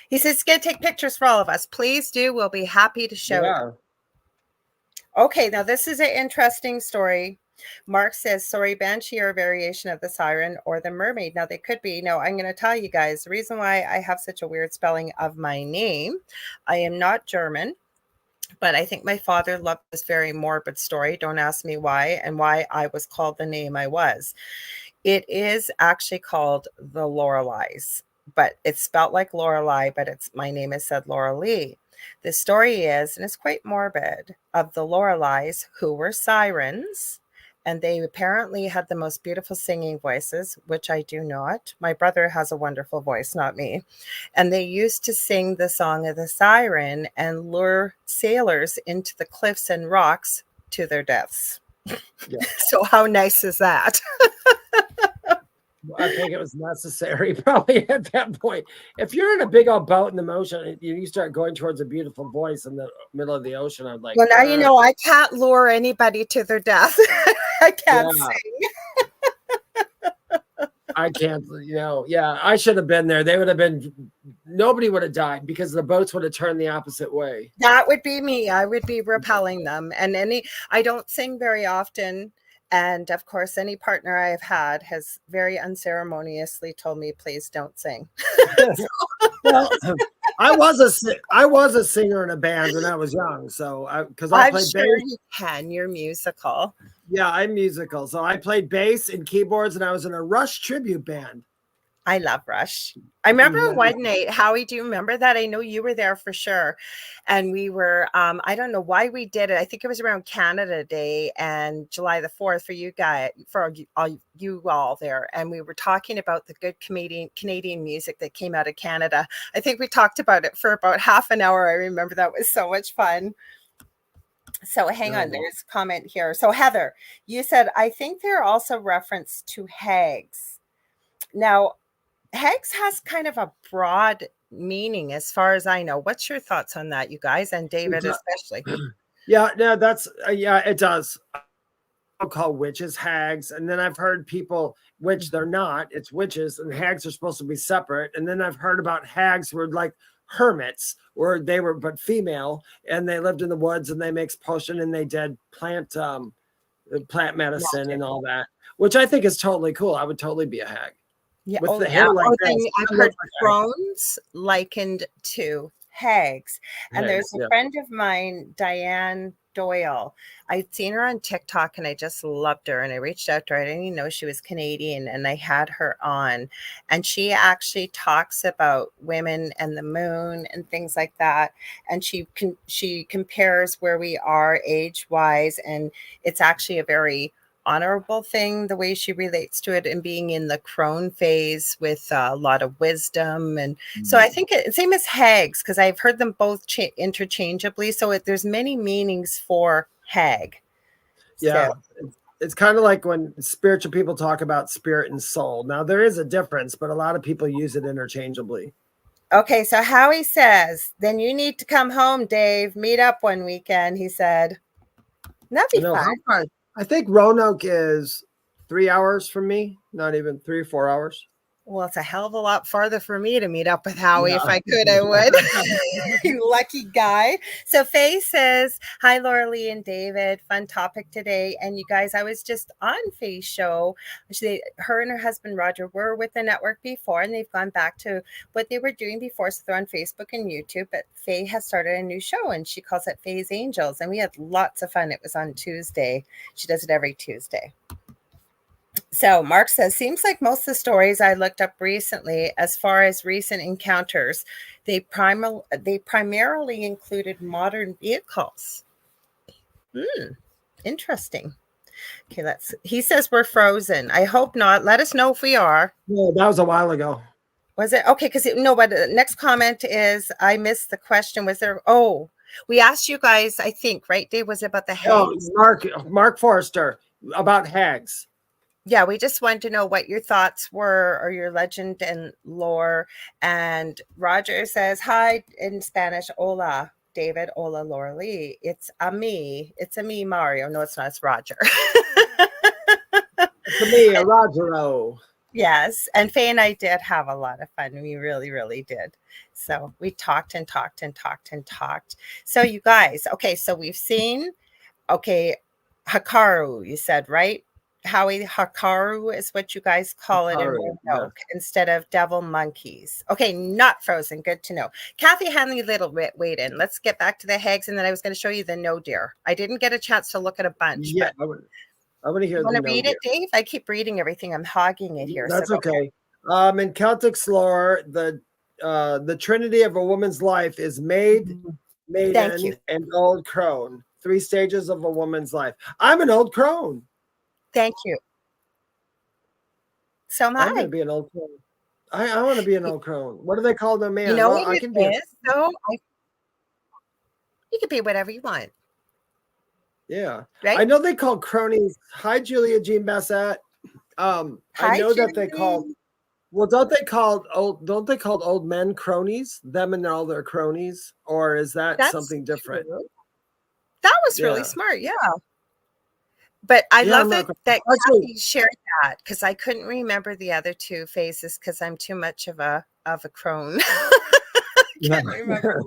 He says he's going to take pictures for all of us. Please do. We'll be happy to show you. Okay, now this is an interesting story. Mark says, sorry, banshee are a variation of the siren or the mermaid. Now they could be. No, I'm going to tell you guys the reason why I have such a weird spelling of my name. I am not German. But I think my father loved this very morbid story. Don't ask me why and why I was called the name I was. It is actually called the Lorelei's, but it's spelled like Lorelei, but my name is said Lorilei. The story is, and it's quite morbid, of the Lorelei's who were sirens. And they apparently had the most beautiful singing voices, which I do not. My brother has a wonderful voice, not me. And they used to sing the song of the siren and lure sailors into the cliffs and rocks to their deaths. Yeah. So how nice is that? I think it was necessary probably at that point. If you're in a big old boat in the ocean, you start going towards a beautiful voice in the middle of the ocean. I'm like, well, now you know I can't lure anybody to their death. I can't sing. I can't, I should have been there. They would have been, nobody would have died because the boats would have turned the opposite way. That would be me. I would be repelling them. And I don't sing very often. And of course, any partner I have had has very unceremoniously told me, please don't sing. Well, I was a singer in a band when I was young. So I played bass. You can. You're musical. Yeah, I'm musical. So I played bass and keyboards, and I was in a Rush tribute band. I love Rush. I remember one night, Howie, do you remember that? I know you were there for sure. And we were, I don't know why we did it. I think it was around Canada Day and July the 4th for you guys, for you all there. And we were talking about the good Canadian music that came out of Canada. I think we talked about it for about half an hour. I remember that was so much fun. So hang on, there's a comment here. So Heather, you said, I think there are also reference to hags. Now, hags has kind of a broad meaning as far as I know. What's your thoughts on that, you guys, and David especially? Yeah, no, that's it does. I'll call witches hags, and then I've heard people, which they're not, it's witches, and hags are supposed to be separate. And then I've heard about hags who are like hermits, where they were but female, and they lived in the woods and they makes potion and they did plant medicine and all that, which I think is totally cool. I would totally be a hag. Yeah, with the hair like that. I've heard crones likened to hags. And Hags, there's a yeah. friend of mine, Diane Doyle. I'd seen her on TikTok and I just loved her. And I reached out to her. I didn't even know she was Canadian. And I had her on. And she actually talks about women and the moon and things like that. And she compares where we are age-wise. And it's actually a very honorable thing, the way she relates to it, and being in the crone phase with a lot of wisdom. And so I think same as hags, because I've heard them both interchangeably. So there's many meanings for hag. Yeah. So, it's kind of like when spiritual people talk about spirit and soul. Now there is a difference, but a lot of people use it interchangeably. okay, so Howie says, then you need to come home, Dave. Meet up one weekend, he said. That'd be fun. How far? I think Roanoke is 3 hours from me, not even 3 or 4 hours. Well, it's a hell of a lot farther for me to meet up with Howie. If I could, I would. You lucky guy. So Faye says, hi, Lorilei and David. Fun topic today. And you guys, I was just on Faye's show. Her and her husband, Roger, were with the network before, and they've gone back to what they were doing before. So they're on Facebook and YouTube. But Faye has started a new show, and she calls it Faye's Angels. And we had lots of fun. It was on Tuesday. She does it every Tuesday. So Mark says, seems like most of the stories I looked up recently, as far as recent encounters, they primarily included modern vehicles. Interesting. Okay, he says we're frozen. I hope not. Let us know if we are. No, that was a while ago. Was it? Okay, because but the next comment is, I missed the question. Was there? Oh, we asked you guys, I think, right, Dave? Was it about the hags? Oh, Mark Forrester, about hags. Yeah, we just wanted to know what your thoughts were, or your legend and lore. And Roger says, hi in Spanish. Hola, David. Hola, Lorilei. It's a me, Mario. No, it's not. It's Roger. It's a me, a Roger. Yes. And Faye and I did have a lot of fun. We really, really did. So we talked and talked and talked and talked. So you guys, okay, so we've seen, Hakaru, you said, right? Howie, Hakaru is what you guys call it in Roanoke, instead of devil monkeys. Okay, not frozen. Good to know. Kathy Hanley Little weighed in. Let's get back to the hags, and then I was going to show you the no deer. I didn't get a chance to look at a bunch. Yeah, I want to hear. You want to read it, Dave? I keep reading everything. I'm hogging it here. That's so okay. In Celtic lore, the trinity of a woman's life is maiden, and old crone. 3 stages of a woman's life. I'm an old crone. Thank you. So am I. I'm going to be an old crone. I want to be an old crone. What do they call the man? You know well, what it is, though? You can be whatever you want. Yeah. Right? I know they call cronies. Hi, Julia Jean Bassett. I know that they call. Well, don't they call old men cronies? Them and all their cronies, or is that's something different? True. That was really smart. Yeah. But I love that Kathy shared that, because I couldn't remember the other 2 phases because I'm too much of a crone. Can't remember.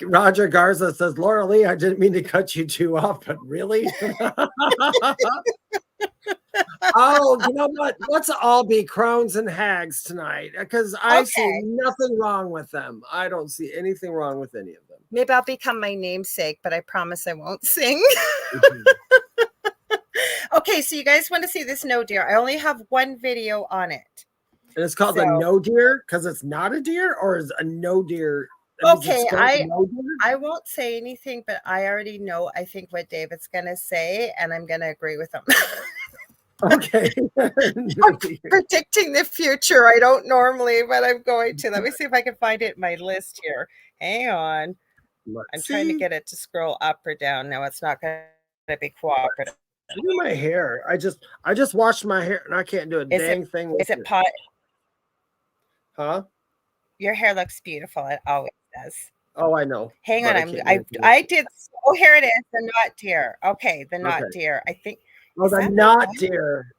Roger Garza says, Lorilei, I didn't mean to cut you 2 off, but really? Oh, you know what? Let's all be crones and hags tonight, because I see nothing wrong with them. I don't see anything wrong with any of them. Maybe I'll become my namesake, but I promise I won't sing. Okay, so you guys want to see this no deer? I only have 1 video on it. And it's called a no deer because it's not a deer, or is a no deer? Okay, I won't say anything, but I already know, I think, what David's going to say, and I'm going to agree with him. Okay. I'm predicting the future. I don't normally, but I'm going to. Let me see if I can find it in my list here. Hang on. I'm trying to get it to scroll up or down. No, it's not going to be cooperative. Do my hair. I just washed my hair and I can't do a dang thing with it. Is it pot? Huh? Your hair looks beautiful. It always does. Oh, I know. Hang on. I did. Oh, here it is. The not deer. Okay, the not deer. I think. Oh, the not deer.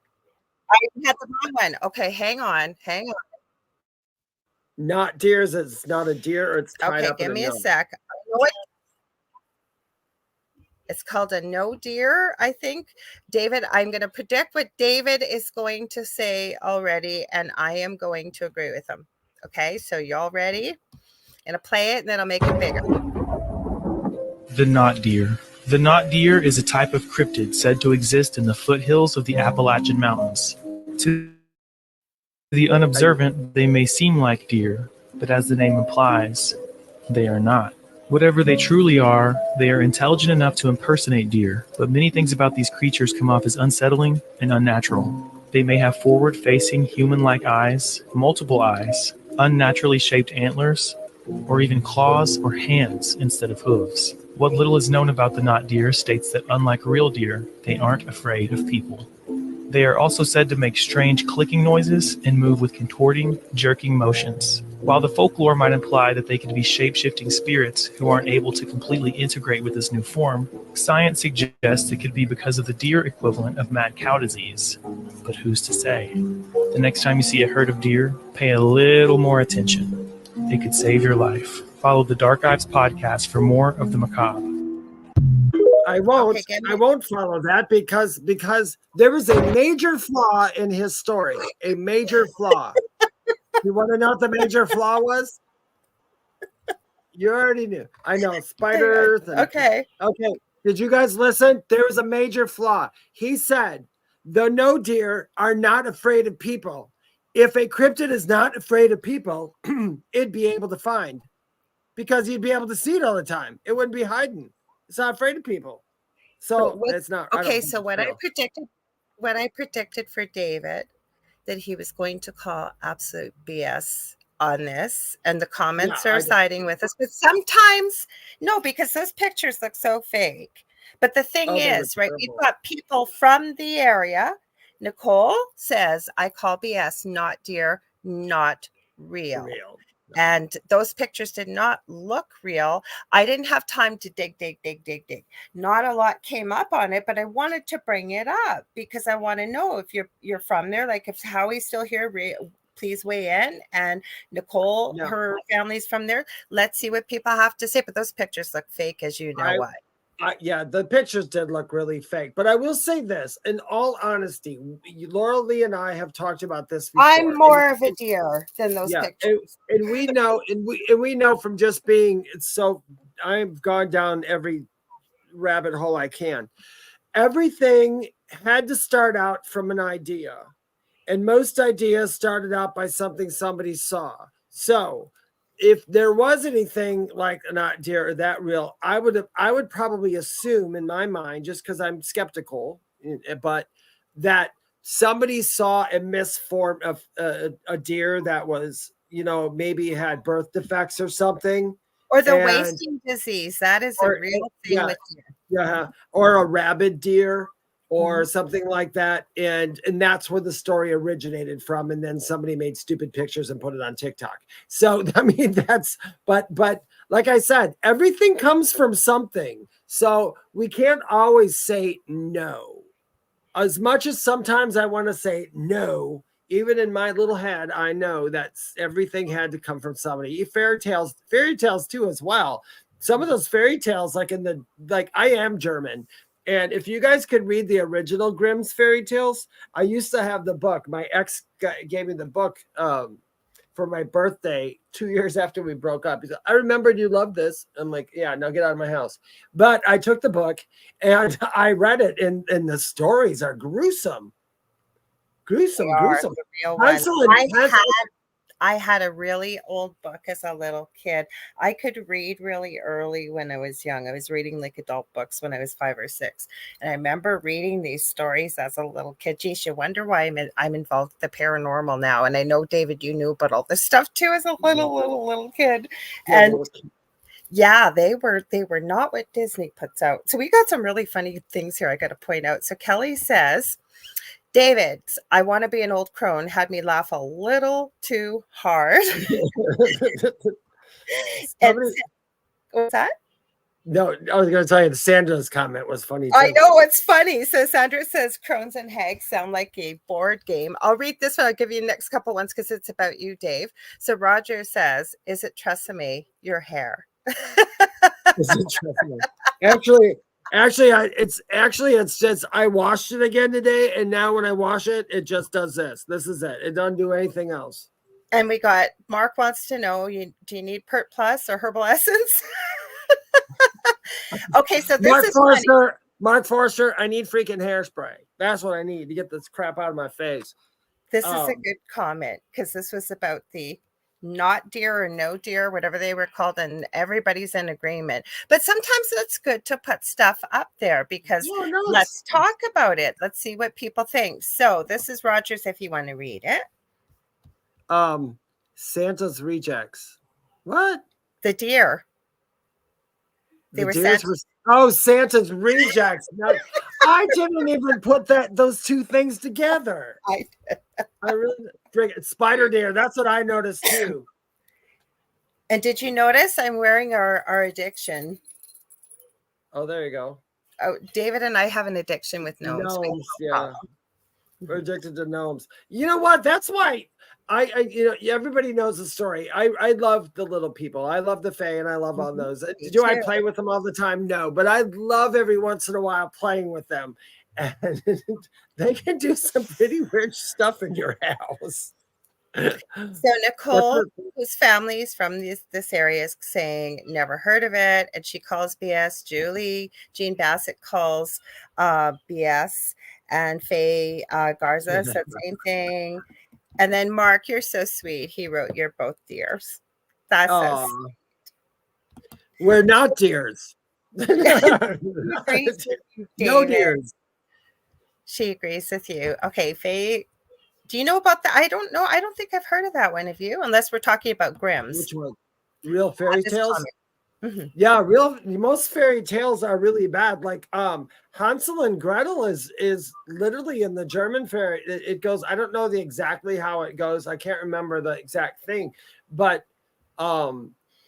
I had the wrong one. Okay, hang on. Not deers. It's not a deer, or it's tied up. Okay, give me a sec. I know It's called a no deer, I think. David, I'm going to predict what David is going to say already, and I am going to agree with him. Okay, so y'all ready? I'm going to play it, and then I'll make it bigger. The knot deer. The knot deer is a type of cryptid said to exist in the foothills of the Appalachian Mountains. To the unobservant, they may seem like deer, but as the name implies, they are not. Whatever they truly are, they are intelligent enough to impersonate deer, but many things about these creatures come off as unsettling and unnatural. They may have forward-facing, human-like eyes, multiple eyes, unnaturally shaped antlers, or even claws or hands instead of hooves. What little is known about the knot deer states that unlike real deer, they aren't afraid of people. They are also said to make strange clicking noises and move with contorting, jerking motions. While the folklore might imply that they could be shape-shifting spirits who aren't able to completely integrate with this new form, science suggests it could be because of the deer equivalent of mad cow disease. But who's to say? The next time you see a herd of deer, pay a little more attention. It could save your life. Follow the Dark Ives podcast for more of the macabre. I won't. Okay, I won't follow that because there was a major flaw in his story. A major flaw. You want to know what the major flaw was? You already knew. I know spiders. Okay. Okay. Did you guys listen? There was a major flaw. He said the no deer are not afraid of people. If a cryptid is not afraid of people, it'd be able to find because you'd be able to see it all the time. It wouldn't be hiding. It's not afraid of people. So it's not. Okay, so what I predicted for David, that he was going to call absolute BS on this, and the comments are siding with us. But sometimes, no, because those pictures look so fake. But the thing is, right, we've got people from the area. Nicole says, I call BS, not deer, not real. And those pictures did not look real. I didn't have time to dig. Not a lot came up on it, but I wanted to bring it up because I want to know if you're from there. Like if Howie's still here, please weigh in. And Nicole, her family's from there. Let's see what people have to say. But those pictures look fake, as you know why. Yeah, the pictures did look really fake. But I will say this, in all honesty, Lorilei and I have talked about this before. I'm more of a deer than those pictures. And we know, and we know from just being so, I've gone down every rabbit hole I can. Everything had to start out from an idea. And most ideas started out by something somebody saw. So if there was anything like a knot deer or that real, I would probably assume in my mind, just because I'm skeptical, but that somebody saw a misform of a deer that was, maybe had birth defects or something. Or the wasting disease. That is a real thing with deer. Yeah. Or a rabid deer. Or something like that. And that's where the story originated from. And then somebody made stupid pictures and put it on TikTok. So, I mean, but like I said, everything comes from something. So we can't always say no. As much as sometimes I want to say no, even in my little head, I know that everything had to come from somebody. Fairy tales too, as well. Some of those fairy tales, like I am German. And if you guys could read the original Grimm's fairy tales, I used to have the book. My ex gave me the book for my birthday 2 years after we broke up. He said, I remembered you loved this. I'm like, yeah, now get out of my house. But I took the book and I read it, and the stories are gruesome. Gruesome. I had a really old book as a little kid. I could read really early when I was young. I was reading like adult books when I was 5 or 6. And I remember reading these stories as a little kid. Geez, you wonder why I'm involved with the paranormal now. And I know, David, you knew about all this stuff too as a little kid. And yeah, they were not what Disney puts out. So we got some really funny things here I got to point out. So Kelly says, David, I want to be an old crone had me laugh a little too hard. What's that? No, I was going to tell you Sandra's comment was funny too. I know it's funny. So Sandra says crones and hags sound like a board game. I'll read this one. I'll give you the next couple ones because it's about you, Dave. So Roger says, is it Tresemme, your hair? Is it Tresemme? Actually, It's just I washed it again today, and now when I wash it, it just does this. This is it. It doesn't do anything else. And we got Mark wants to know, do you need Pert Plus or Herbal Essence? Okay, so this is funny. Mark Forster, I need freaking hairspray. That's what I need to get this crap out of my face. This is a good comment because this was about the not deer or no deer, whatever they were called, and everybody's in agreement. But sometimes it's good to put stuff up there because let's talk about it. Let's see what people think. So this is Rogers if you want to read it. Santa's rejects. What? The deer. They were Santa's. Santa's rejects. No, I didn't even put those two things together. I really spider deer. That's what I noticed too. And did you notice I'm wearing our addiction? Oh, there you go. Oh, David and I have an addiction with gnomes. Yeah. We're addicted to gnomes. You know what? That's why everybody knows the story. I love the little people. I love the Fae and I love all those. Do I play with them all the time? No, but I love every once in a while playing with them. And they can do some pretty weird stuff in your house. So Nicole, whose family is from this area, is saying never heard of it, and she calls BS. Jean Bassett calls BS, and Faye Garza said same thing. And then Mark, you're so sweet. He wrote, "You're both deers." That's us. We're not deers. No deers. She agrees with you. Okay, Faye, do you know about that? I don't know. I don't think I've heard of that one. Have you? Unless we're talking about Grimm's. Which one? Real fairy tales? Mm-hmm. Yeah, most fairy tales are really bad. Like Hansel and Gretel is literally in the German fairy. It goes, I don't know exactly how it goes. I can't remember the exact thing, but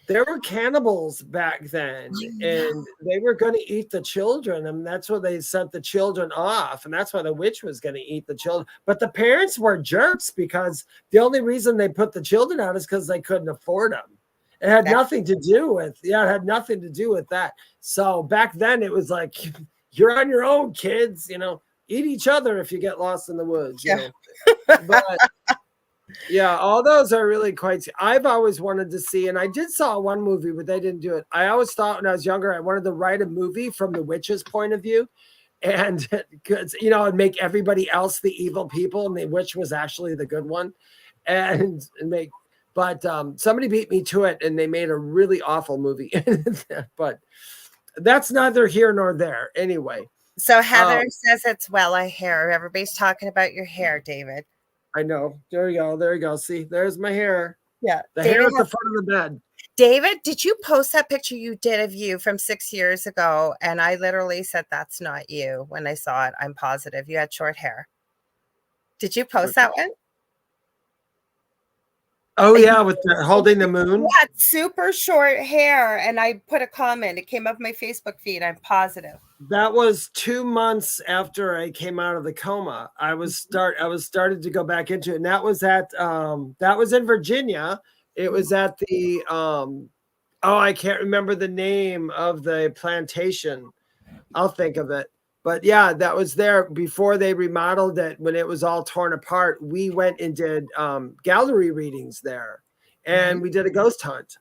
there were cannibals back then, and they were going to eat the children, and that's why they sent the children off, and that's why the witch was going to eat the children. But the parents were jerks because the only reason they put the children out is because they couldn't afford them. It had nothing to do with that. So back then it was like, you're on your own, kids. Eat each other if you get lost in the woods. You know? But yeah, all those are really quite. I've always wanted to see, and I did saw one movie, but they didn't do it. I always thought when I was younger, I wanted to write a movie from the witch's point of view, and and make everybody else the evil people, and the witch was actually the good one, and make. But somebody beat me to it, and they made a really awful movie. But that's neither here nor there. Anyway. So Heather says it's Wella hair. Everybody's talking about your hair, David. I know. There you go. There you go. See, there's my hair. Yeah. The hair at the front of the bed. David, did you post that picture you did of you from 6 years ago? And I literally said, that's not you when I saw it. I'm positive. You had short hair. Did you post that one? Oh, yeah, with holding the moon. You had super short hair, and I put a comment. It came up my Facebook feed. I'm positive. That was 2 months after I came out of the coma. I was started to go back into it, and that was in Virginia. It was at the I can't remember the name of the plantation. I'll think of it. But yeah, that was there before they remodeled it. When it was all torn apart, we went and did gallery readings there, and we did a ghost hunt.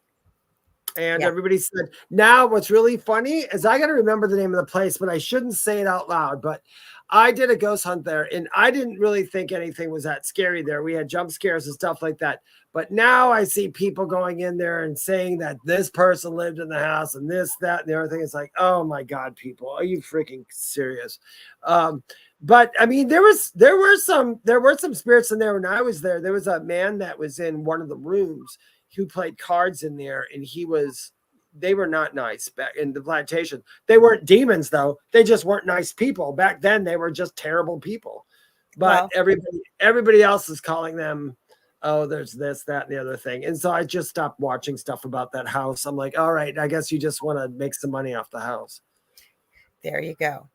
And everybody said, now what's really funny is I got to remember the name of the place, but I shouldn't say it out loud. But I did a ghost hunt there, and I didn't really think anything was that scary there. We had jump scares and stuff like that. But now I see people going in there and saying that this person lived in the house and this, that, and the other thing. It's like, oh my God, people, are you freaking serious? But I mean, there were some spirits in there when I was there. There was a man that was in one of the rooms who played cards in there, and they were not nice back in the plantation. They weren't demons though. They just weren't nice people. Back then they were just terrible people. But everybody else is calling them, oh, there's this, that, and the other thing. And so I just stopped watching stuff about that house. I'm like, all right, I guess you just want to make some money off the house. There you go.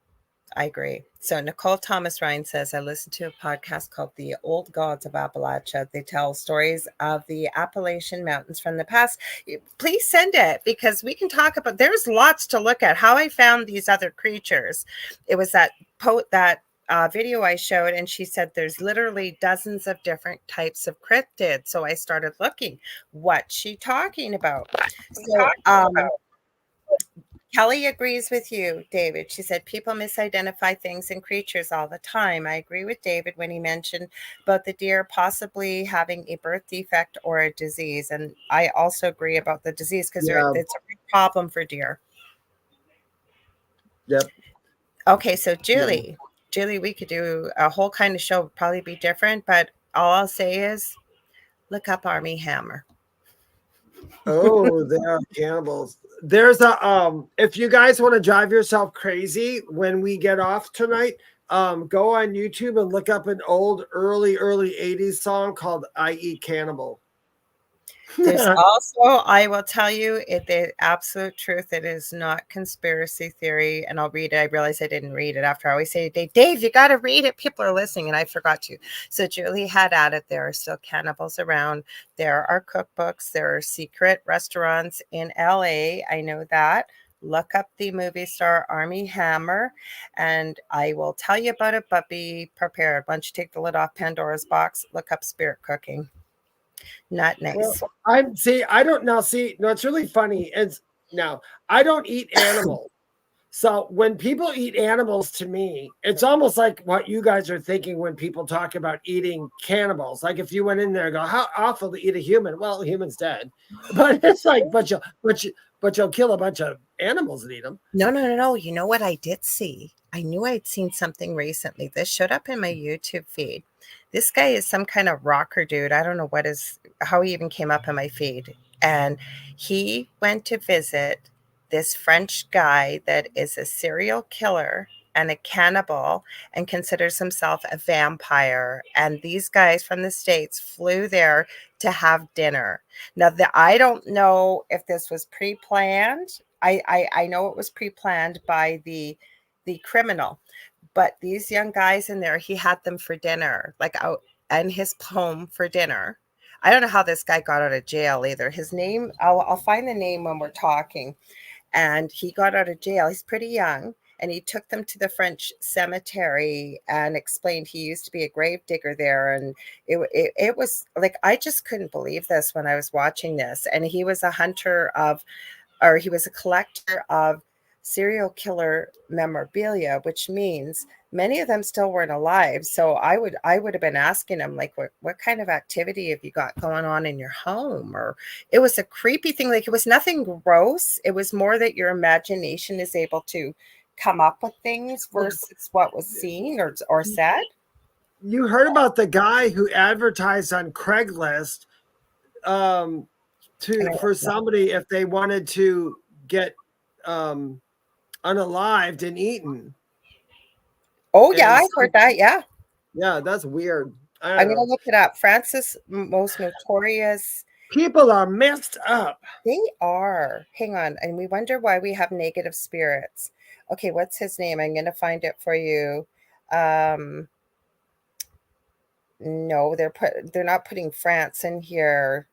I agree. So Nicole Thomas Ryan says, I listened to a podcast called The Old Gods of Appalachia. They tell stories of the Appalachian Mountains from the past. Please send it, because we can talk about, there's lots to look at. How I found these other creatures. It was that video I showed, and she said there's literally dozens of different types of cryptids. So I started looking, what's she talking about? So Kelly agrees with you, David. She said people misidentify things and creatures all the time. I agree with David when he mentioned about the deer possibly having a birth defect or a disease. And I also agree about the disease, because it's a big problem for deer. Yep. Okay, so Julie, we could do a whole kind of show, probably be different, but all I'll say is look up Army Hammer. Oh, they are cannibals. There's a if you guys want to drive yourself crazy when we get off tonight, go on YouTube and look up an old early 80s song called I Eat Cannibal. There's also, I will tell you, the absolute truth. It is not conspiracy theory. And I'll read it. I realize I didn't read it after I always say, Dave, you got to read it. People are listening, and I forgot to. So Julie had added, there are still cannibals around. There are cookbooks. There are secret restaurants in LA. I know that. Look up the movie star Army Hammer, and I will tell you about it, but be prepared. Once you take the lid off Pandora's box, look up spirit cooking. Not nice. Well, it's really funny. I don't eat animals. So when people eat animals, to me, it's almost like what you guys are thinking when people talk about eating cannibals. Like if you went in there and go, how awful to eat a human. Well, a human's dead. But it's like, but you'll kill a bunch of animals and eat them. No. You know what I did see? I knew I'd seen something recently. This showed up in my YouTube feed. This guy is some kind of rocker dude. I don't know how he even came up in my feed. And he went to visit this French guy that is a serial killer and a cannibal and considers himself a vampire. And these guys from the States flew there to have dinner. Now, I don't know if this was pre-planned. I know it was pre-planned by the criminal. But these young guys in there, he had them for dinner, like out in his home for dinner. I don't know how this guy got out of jail either. His name, I'll find the name when we're talking. And he got out of jail. He's pretty young. And he took them to the French cemetery and explained he used to be a grave digger there. And it was like, I just couldn't believe this when I was watching this. And he was a he was a collector of serial killer memorabilia, which means many of them still weren't alive. So I would have been asking him, like, what kind of activity have you got going on in your home? Or it was a creepy thing. Like, it was nothing gross. It was more that your imagination is able to come up with things versus what was seen or said. You heard about the guy who advertised on Craigslist for somebody if they wanted to get unalived and eaten. Oh, yeah, I heard that. Yeah. Yeah, that's weird. I'm going to look it up. France's most notorious. People are messed up. They are. Hang on. And we wonder why we have negative spirits. Okay, what's his name? I'm going to find it for you. No, they're not putting France in here.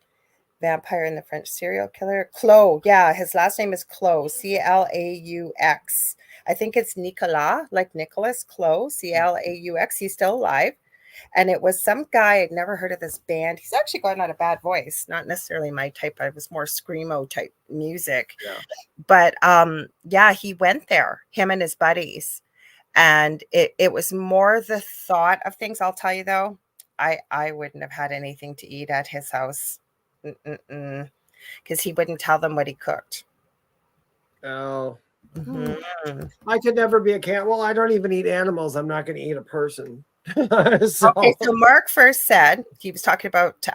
Vampire in the French serial killer. Clos. Yeah, his last name is Clos. Claux. I think it's Nicolas, like Nicholas Clos. Claux. He's still alive. And it was some guy, I'd never heard of this band. He's actually got not a bad voice, not necessarily my type. I was more screamo type music. Yeah. But he went there, him and his buddies. And it was more the thought of things. I'll tell you though, I wouldn't have had anything to eat at his house. Because he wouldn't tell them what he cooked. Oh. Mm-hmm. I could never be a cat. Well, I don't even eat animals. I'm not going to eat a person. Okay, so Mark first said, he was talking about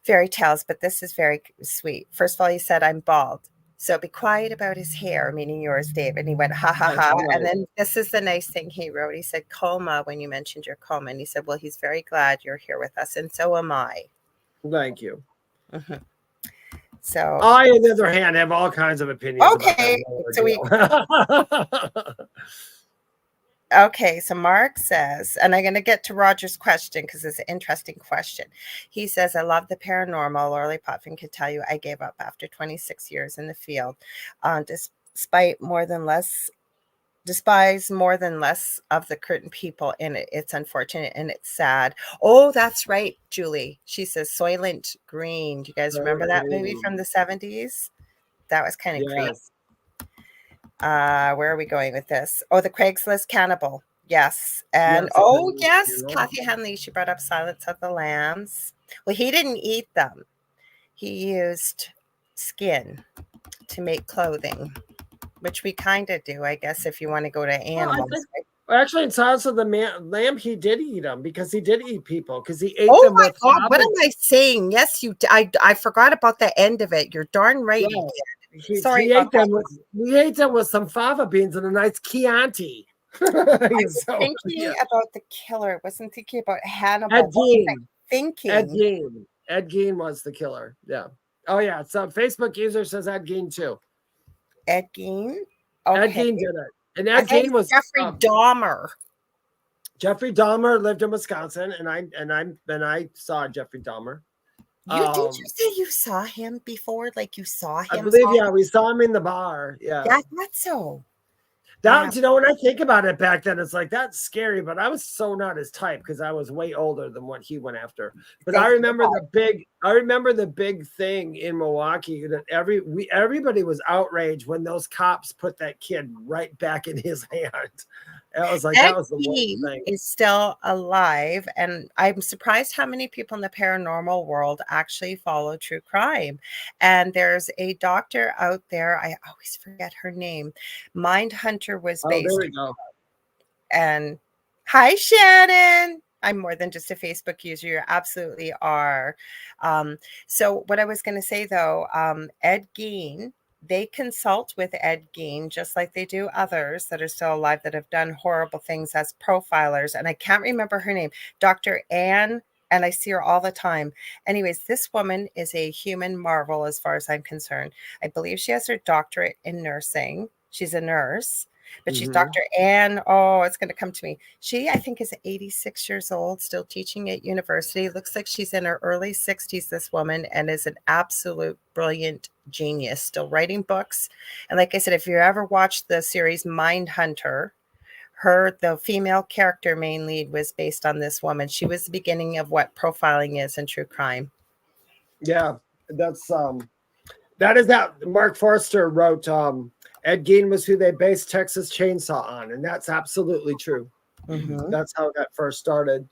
fairy tales, but this is very sweet. First of all, he said, I'm bald. So be quiet about his hair, meaning yours, Dave. And he went, ha, ha, ha. And then this is the nice thing he wrote. He said, coma, when you mentioned your coma. And he said, well, he's very glad you're here with us. And so am I. Thank you. Mm-hmm. So I, on the other hand, have all kinds of opinions. Okay. So Okay, so Mark says, and I'm going to get to Roger's question because it's an interesting question. He says, I love the paranormal. Lorilei Potvin can tell you I gave up after 26 years in the field, despite despise more than less of the curtain people in it. It's unfortunate and it's sad. Oh, that's right, Julie. She says Soylent Green. Do you guys remember that movie from the 70s? That was kind of creepy. Yes. Where are we going with this? Oh, the Craigslist cannibal. Yes. And Yes, yes, Kathy Henley, she brought up Silence of the Lambs. Well, he didn't eat them. He used skin to make clothing, which we kind of do, I guess, if you want to go to animals. Well, actually, in Silence of the Lamb, he did eat them because he did eat people because he ate Oh them my with. God, what am I saying? Yes, you. I forgot about the end of it. You're darn right. Yeah. Sorry he about that. We ate them with some fava beans and a nice Chianti. I was thinking about the killer. Wasn't thinking about Hannibal. Ed Gein. Thinking. Ed Gein was the killer. Yeah. Oh yeah. So Facebook user says Ed Gein too. Ed Gein. Okay. Ed Gein did it, and Ed Gein was Jeffrey Dahmer. Jeffrey Dahmer lived in Wisconsin, and I saw Jeffrey Dahmer. Did you say you saw him before? Like you saw him? I believe, yeah, we saw him in the bar. Yeah. That's so. That, you know, when I think about it back then, it's like that's scary, but I was so not his type because I was way older than what he went after. But I remember the big thing in Milwaukee that everybody was outraged when those cops put that kid right back in his hand. It was like that was the worst thing. Is still alive, and I'm surprised how many people in the paranormal world actually follow true crime. And there's a doctor out there, I always forget her name. Mindhunter was based. Oh, there we go. And hi, Shannon. I'm more than just a Facebook user. You absolutely are. So what I was going to say though, Ed Gein. They consult with Ed Gein just like they do others that are still alive that have done horrible things as profilers. And I can't remember her name, Dr. Anne, and I see her all the time. Anyways, this woman is a human marvel as far as I'm concerned. I believe she has her doctorate in nursing. She's a nurse. But she's Dr. Anne. Oh, it's going to come to me. She, I think, is 86 years old, still teaching at university. Looks like she's in her early 60s, this woman, and is an absolute brilliant genius, still writing books. And like I said, if you ever watched the series Mindhunter, the female character main lead was based on this woman. She was the beginning of what profiling is in true crime. Yeah, that is that Mark Forster wrote, Ed Gein was who they based Texas Chainsaw on, and that's absolutely true. That's how that first started.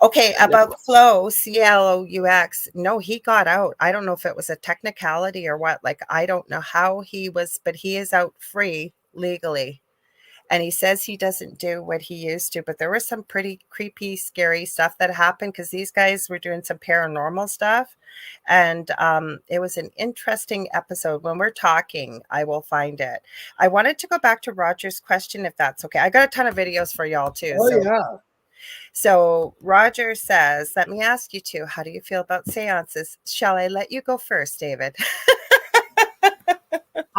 Okay, about Flo, CLOUX. No, he got out. I don't know if it was a technicality or what. Like, I don't know how he was, but he is out free legally. And he says he doesn't do what he used to, but there was some pretty creepy, scary stuff that happened because these guys were doing some paranormal stuff. And it was an interesting episode. When we're talking, I will find it. I wanted to go back to Roger's question, if that's okay. I got a ton of videos for y'all too. Yeah. So Roger says, let me ask you two, how do you feel about seances? Shall I let you go first, David?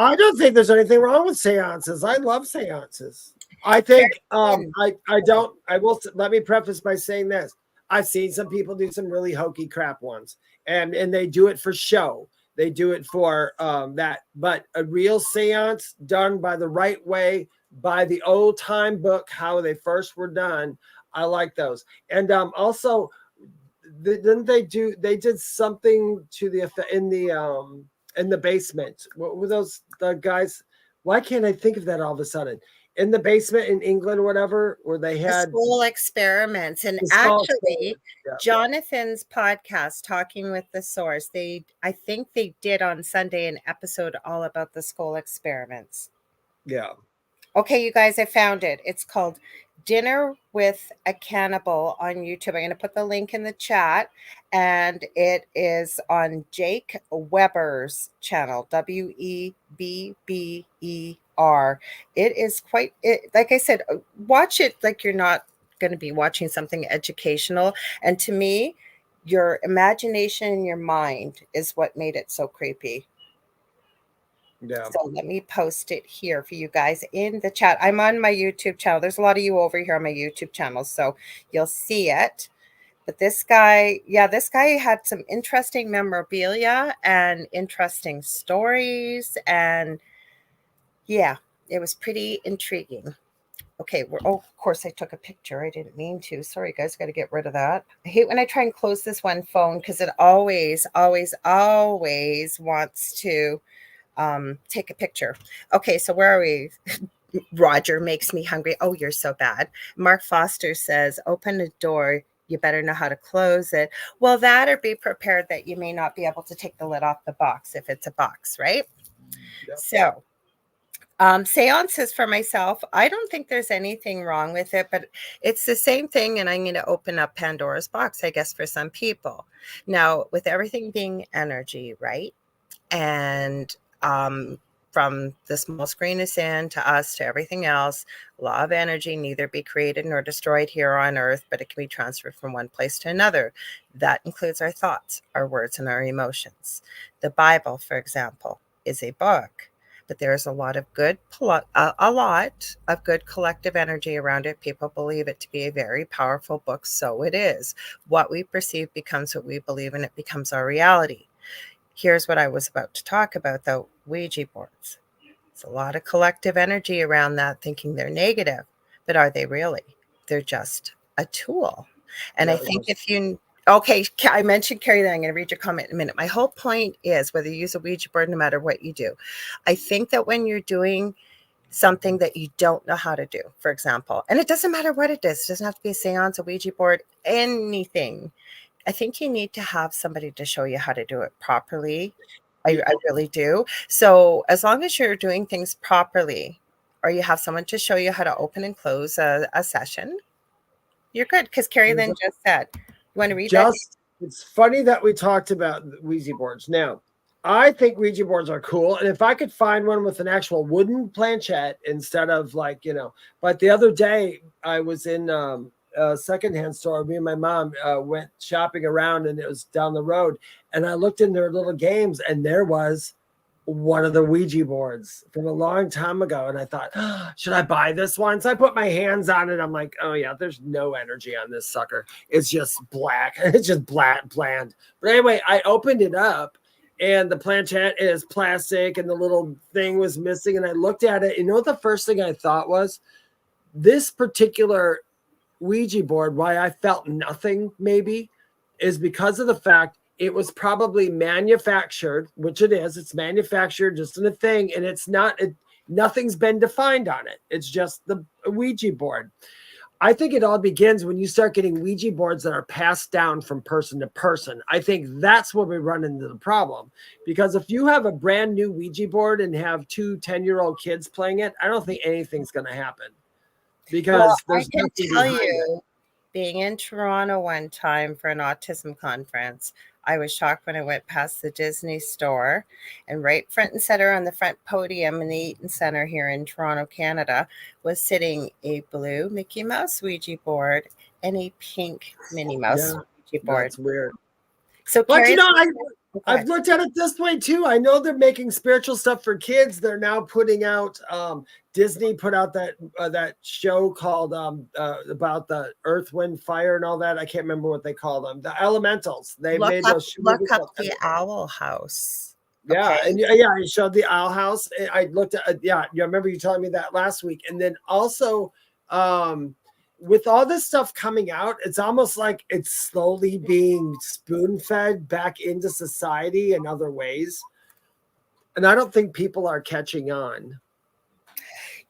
I don't think there's anything wrong with seances. I love seances. I think let me preface by saying this. I've seen some people do some really hokey crap ones, and they do it for show. They do it for that. But a real seance done by the right way, by the old time book, how they first were done, I like those. And also, didn't they did something to the effect in the basement? What were the guys? Why can't I think of that all of a sudden? In the basement in England, whatever, where they had school experiments. And actually, Jonathan's podcast, Talking with the Source, I think they did on Sunday an episode all about the school experiments. Yeah. Okay, you guys, I found it. It's called Dinner with a Cannibal on YouTube. I'm going to put the link in the chat, and it is on Jake Weber's channel, Webber. It is like I said, watch it like you're not going to be watching something educational. And to me, your imagination and your mind is what made it so creepy. Yeah. So let me post it here for you guys in the chat. I'm on my YouTube channel. There's a lot of you over here on my YouTube channel, so you'll see it. But this guy had some interesting memorabilia and interesting stories. And yeah, it was pretty intriguing. Okay, of course I took a picture. I didn't mean to. Sorry, guys, got to get rid of that. I hate when I try and close this one phone because it always wants to take a picture. Okay, so where are we? Roger makes me hungry. Oh, you're so bad. Mark Foster says, open a door. You better know how to close it. Well, that or be prepared that you may not be able to take the lid off the box if it's a box, right? Yep. So seances for myself, I don't think there's anything wrong with it, but it's the same thing. And I'm going to open up Pandora's box, I guess, for some people. Now, with everything being energy, right? And from the small grain of sand to us to everything else, law of energy, neither be created nor destroyed here on earth, but it can be transferred from one place to another. That includes our thoughts, our words, and our emotions. The Bible, for example, is a book, but there's a lot of good collective energy around it. People believe it to be a very powerful book, so it is. What we perceive becomes what we believe, and it becomes our reality. Here's what I was about to talk about, though. Ouija boards. It's a lot of collective energy around that, thinking they're negative, but are they really? They're just a tool. And I think okay, I mentioned Carrie, then I'm going to read your comment in a minute. My whole point is, whether you use a Ouija board, no matter what you do, I think that when you're doing something that you don't know how to do, for example, and it doesn't matter what it is, it doesn't have to be a seance, a Ouija board, anything, I think you need to have somebody to show you how to do it properly. I really do. So as long as you're doing things properly, or you have someone to show you how to open and close a session, you're good. Because Carrie Lynn just said, you want to read that? It's funny that we talked about Ouija boards. Now, I think Ouija boards are cool. And if I could find one with an actual wooden planchette instead of but the other day I was in a secondhand store. Me and my mom went shopping around, and it was down the road. And I looked in their little games, and there was one of the Ouija boards from a long time ago. And I thought, should I buy this one? So I put my hands on it. I'm like, oh yeah, there's no energy on this sucker. It's just black. It's just bland. But anyway, I opened it up, and the planchette is plastic, and the little thing was missing. And I looked at it. You know what the first thing I thought was? This particular Ouija board, why I felt nothing maybe, is because of the fact it was probably manufactured, which it is. It's manufactured just in a thing, and it's not. Nothing's been defined on it. It's just the Ouija board. I think it all begins when you start getting Ouija boards that are passed down from person to person. I think that's where we run into the problem. Because if you have a brand new Ouija board and have 2 10-year-old kids playing it, I don't think anything's going to happen. Because I can tell you, being in Toronto one time for an autism conference, I was shocked when I went past the Disney store, and right front and center on the front podium in the Eaton Center here in Toronto, Canada, was sitting a blue Mickey Mouse Ouija board and a pink Minnie Mouse Ouija board. That's weird. So, but Carrie, I've looked at it this way too. I know they're making spiritual stuff for kids. They're now putting out Disney put out that show called about the Earth, Wind, Fire and all that. I can't remember what they call them. The Elementals. They look made up, those. Look up the Owl House. Yeah, okay? and I showed the Owl House. I looked at you remember you telling me that last week, and then also with all this stuff coming out, it's almost like it's slowly being spoon-fed back into society in other ways. And I don't think people are catching on.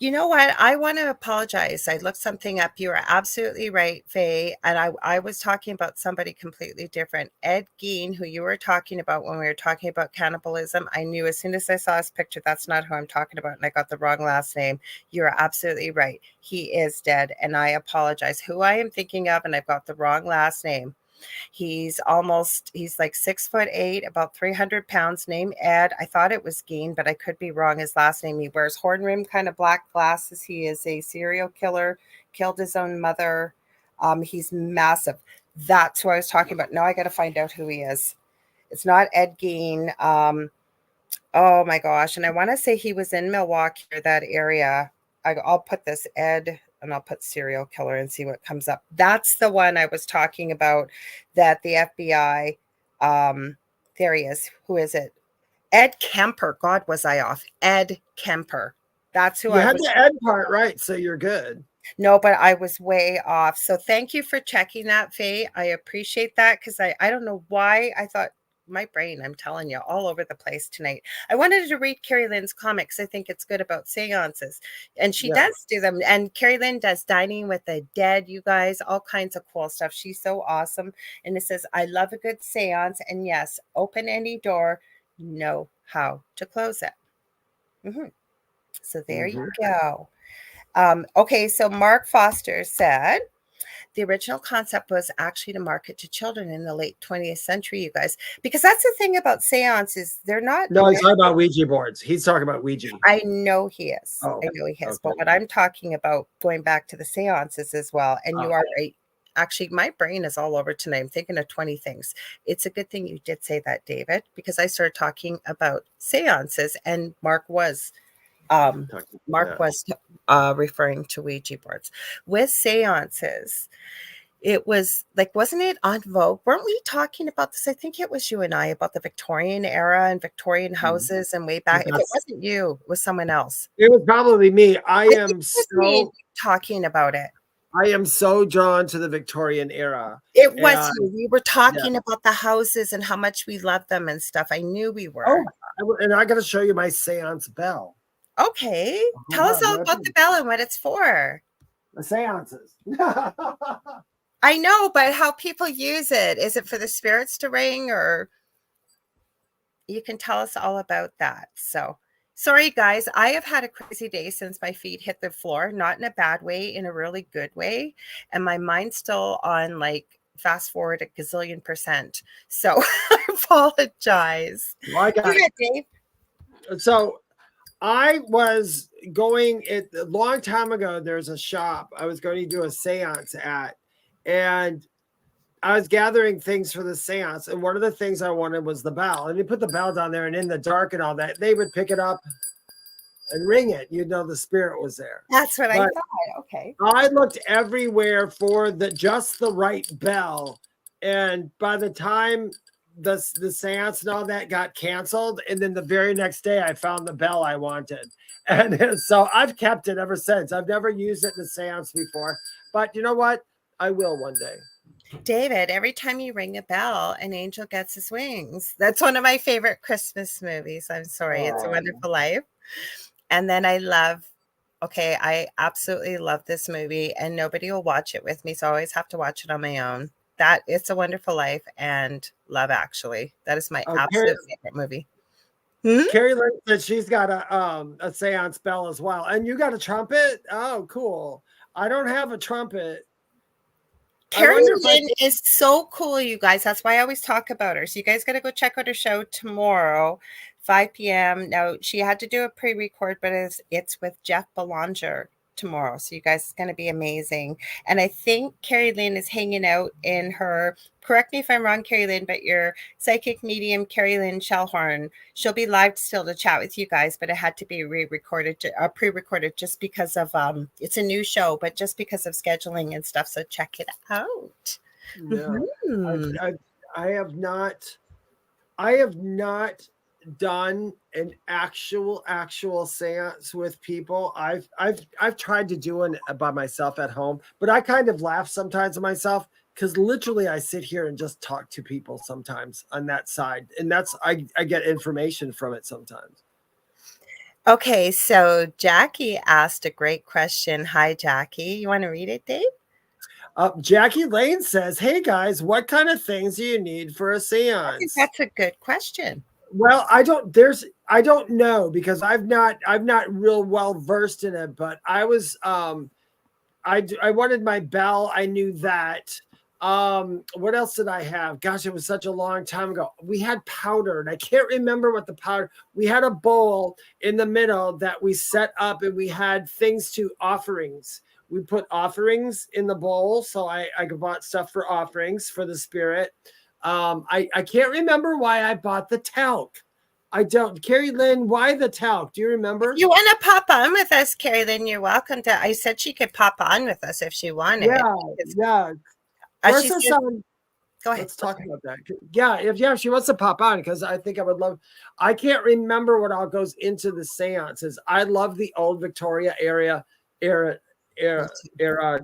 You know what? I want to apologize. I looked something up. You are absolutely right, Faye. And I was talking about somebody completely different. Ed Gein, who you were talking about when we were talking about cannibalism. I knew as soon as I saw his picture, that's not who I'm talking about. And I got the wrong last name. You're absolutely right. He is dead. And I apologize. Who I am thinking of, and I've got the wrong last name. He's like 6'8", about 300 pounds, named Ed. I thought it was Gein, but I could be wrong. His last name, he wears horn-rimmed kind of black glasses. He is a serial killer, killed his own mother. He's massive. That's who I was talking about. Now I got to find out who he is. It's not Ed Gein. Oh my gosh. And I want to say he was in Milwaukee or that area. I'll put this Ed and I'll put serial killer and see what comes up. That's the one I was talking about that the FBI, there he is. Who is it? Ed Kemper. God, was I off? Ed Kemper. That's who You I had was. the Ed part right, so you're good. No, but I was way off. So thank you for checking that, Faye. I appreciate that because I don't know why I thought my brain, I'm telling you, all over the place tonight. I wanted to read Carrie Lynn's comics. I think it's good about seances. And she does do them. And Carrie Lynn does Dining with the Dead, you guys, all kinds of cool stuff. She's so awesome. And it says, I love a good seance. And yes, open any door, know how to close it. So there you go. Okay, so Mark Foster said the original concept was actually to market to children in the late 20th century, you guys, because that's the thing about seances. They're not. No, he's talking about Ouija boards. He's talking about Ouija. I know he is. Oh, I know he is. okay. But what I'm talking about, going back to the seances as well, and you are right. Actually, my brain is all over tonight. I'm thinking of 20 things. It's a good thing you did say that, David, because I started talking about seances, and Mark was referring to Ouija boards. With seances, it was like, wasn't it on Vogue? Weren't we talking about this? I think it was you and I about the Victorian era and Victorian houses and way back. If it wasn't you, it was someone else. It was probably me. I am so talking about it. I am so drawn to the Victorian era. It was you. We were talking about the houses and how much we love them and stuff. I knew we were. Oh, and I got to show you my seance bell. Okay. Tell us all about the bell and what it's for. The seances. I know, but how people use it. Is it for the spirits to ring, or you can tell us all about that. So sorry, guys. I have had a crazy day since my feet hit the floor, not in a bad way, in a really good way. And my mind's still on like fast forward a gazillion %. So I apologize. Well, I got it, Dave. So I was going a long time ago. There's a shop I was going to do a seance at, and I was gathering things for the seance. And one of the things I wanted was the bell. And you put the bell down there, and in the dark and all that, they would pick it up and ring it. You'd know the spirit was there. That's what I thought. Okay. I looked everywhere for just the right bell. And by the time the seance and all that got canceled, and then the very next day I found the bell I wanted. And so I've kept it ever since. I've never used it in a seance before, but you know what? I will one day. David, every time you ring a bell, an angel gets his wings. That's one of my favorite Christmas movies. I'm sorry. It's a Wonderful Life. And then I absolutely love this movie, and nobody will watch it with me, so I always have to watch it on my own. That It's a Wonderful Life and Love Actually. That is my absolute favorite movie. Carrie Lynn said she's got a seance bell as well. And you got a trumpet? Oh, cool. I don't have a trumpet. Carrie Lynn is so cool, you guys. That's why I always talk about her. So you guys got to go check out her show tomorrow, 5 p.m. Now, she had to do a pre-record, but it's with Jeff Belanger tomorrow. So you guys, it's going to be amazing. And I think Carrie Lynn is hanging out in her, correct me if I'm wrong, Carrie Lynn, but your psychic medium, Carrie Lynn Shellhorn, she'll be live still to chat with you guys, but it had to be pre-recorded just because of, it's a new show, but just because of scheduling and stuff. So check it out. Yeah. I have not done an actual seance with people. I've tried to do it by myself at home, but I kind of laugh sometimes to myself because literally I sit here and just talk to people sometimes on that side, and that's I get information from it sometimes. Okay, so Jackie asked a great question. Hi, Jackie. You want to read it, Dave? Jackie Lane says, "Hey guys, what kind of things do you need for a seance?" I think that's a good question. Well, I don't know because I'm not real well versed in it, but I was I wanted my bell. I knew that. What else did I have? Gosh, it was such a long time ago. We had powder, and I can't remember what the powder. We had a bowl in the middle that we set up, and we had things to offerings. We put offerings in the bowl, so I bought stuff for offerings for the spirit. I can't remember why I bought the talc. I don't. Carrie Lynn, why the talc? Do you remember? You want to pop on with us, Carrie? Then you're welcome to. I said she could pop on with us if she wanted. Yeah, yeah. She Versus said, go ahead. let's talk about that. Yeah, if she wants to pop on, because I think I would love. I can't remember what all goes into the seances. I love the old Victoria era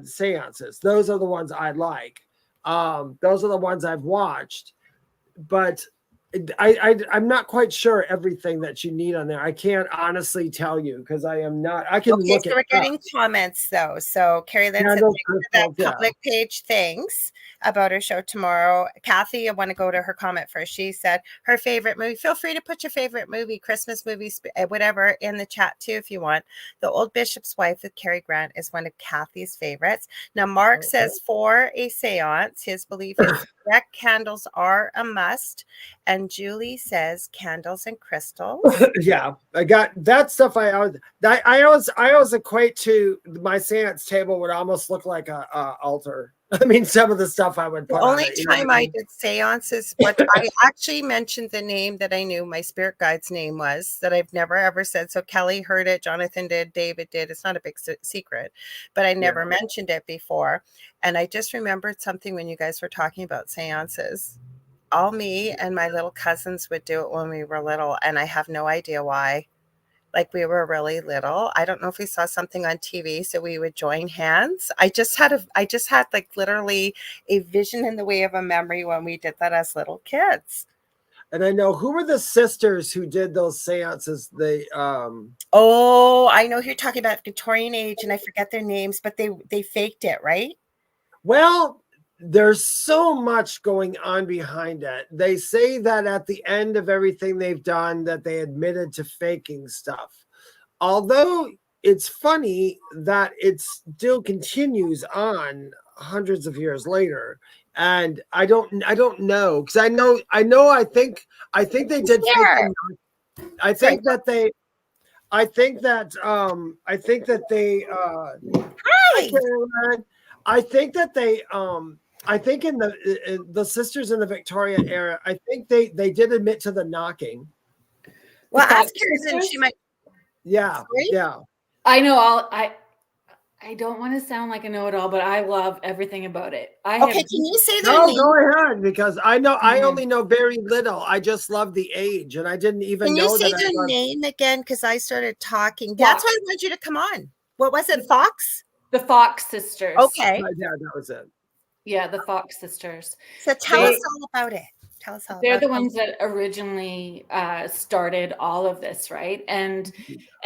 seances. Those are the ones I like. Those are the ones I've watched, but I'm not quite sure everything that you need on there. I can't honestly tell you because I am not. I can look so at. We're getting comments though. So Carrie Lynn said that public page things about her show tomorrow. Kathy, I want to go to her comment first. She said her favorite movie. Feel free to put your favorite movie, Christmas movies, whatever, in the chat too if you want. The Old Bishop's Wife with Cary Grant is one of Kathy's favorites. Now Mark says for a seance, his belief is that candles are a must. And Julie says candles and crystals. Yeah, I got that stuff. I always equate to my seance table would almost look like a altar. I mean, some of the stuff I would put. The only time I did seances, but I actually mentioned the name that I knew my spirit guide's name was that I've never ever said. So Kelly heard it, Jonathan did, David did. It's not a big secret, but I never mentioned it before. And I just remembered something when you guys were talking about seances. All me and my little cousins would do it when we were little, and I have no idea why. Like we were really little. I don't know if we saw something on TV, so we would join hands. I just had like literally a vision in the way of a memory when we did that as little kids. And I know who were the sisters who did those seances. They oh, I know who you're talking about, Victorian age, and I forget their names, but they faked it, right? Well, there's so much going on behind it. They say that at the end of everything they've done that they admitted to faking stuff. Although it's funny that it still continues on hundreds of years later. And I don't know because I think they did fake them. I think that they I think that they I think in the sisters in the Victoria era, I think they did admit to the knocking. Well, ask Kirsten, she might. Yeah, Sorry? yeah. I know. I don't want to sound like a know-it-all, but I love everything about it. Can you say their name? Go ahead, because I know I only know very little. I just love the age, and I didn't even know that. Can you say their name again? Because I started talking. That's why I wanted you to come on. What was it, Fox? The Fox sisters. Okay. Yeah, that was it. Yeah, the Fox sisters. So tell us all about it. Tell us all. They're the ones that originally started all of this, right? And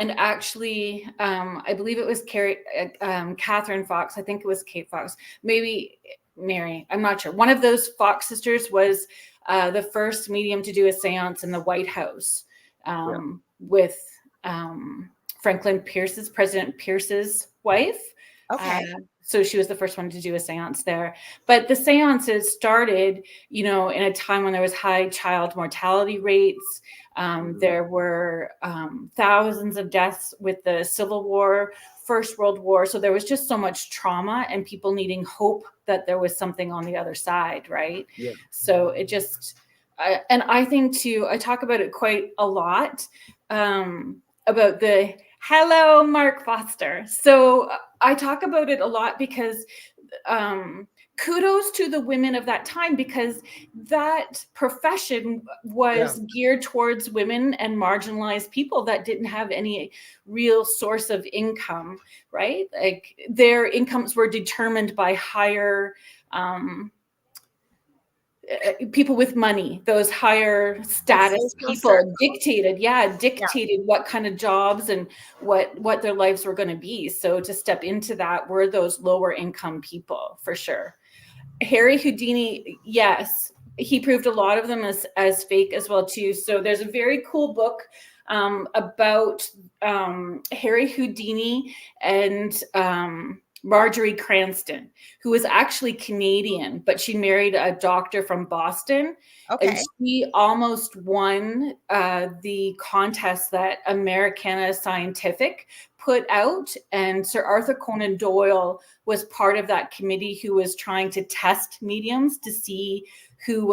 actually, I believe it was Catherine Fox. I think it was Kate Fox. Maybe Mary. I'm not sure. One of those Fox sisters was the first medium to do a seance in the White House with President Pierce's wife. Okay. So she was the first one to do a seance there. But the seances started, in a time when there was high child mortality rates. There were thousands of deaths with the Civil War, First World War. So there was just so much trauma and people needing hope that there was something on the other side, right? Yeah. So it just, and I think too, I talk about it quite a lot, about the hello, Mark Foster. So I talk about it a lot because kudos to the women of that time, because that profession was geared towards women and marginalized people that didn't have any real source of income, right? Like their incomes were determined by higher people with money, those higher status people dictated what kind of jobs and what their lives were going to be. So to step into that were those lower income people for sure. Harry Houdini, yes, he proved a lot of them as fake as well too. So there's a very cool book about Harry Houdini and Marjorie Cranston, who was actually Canadian, but she married a doctor from Boston. Okay. And she almost won the contest that Americana Scientific put out. And Sir Arthur Conan Doyle was part of that committee who was trying to test mediums to see who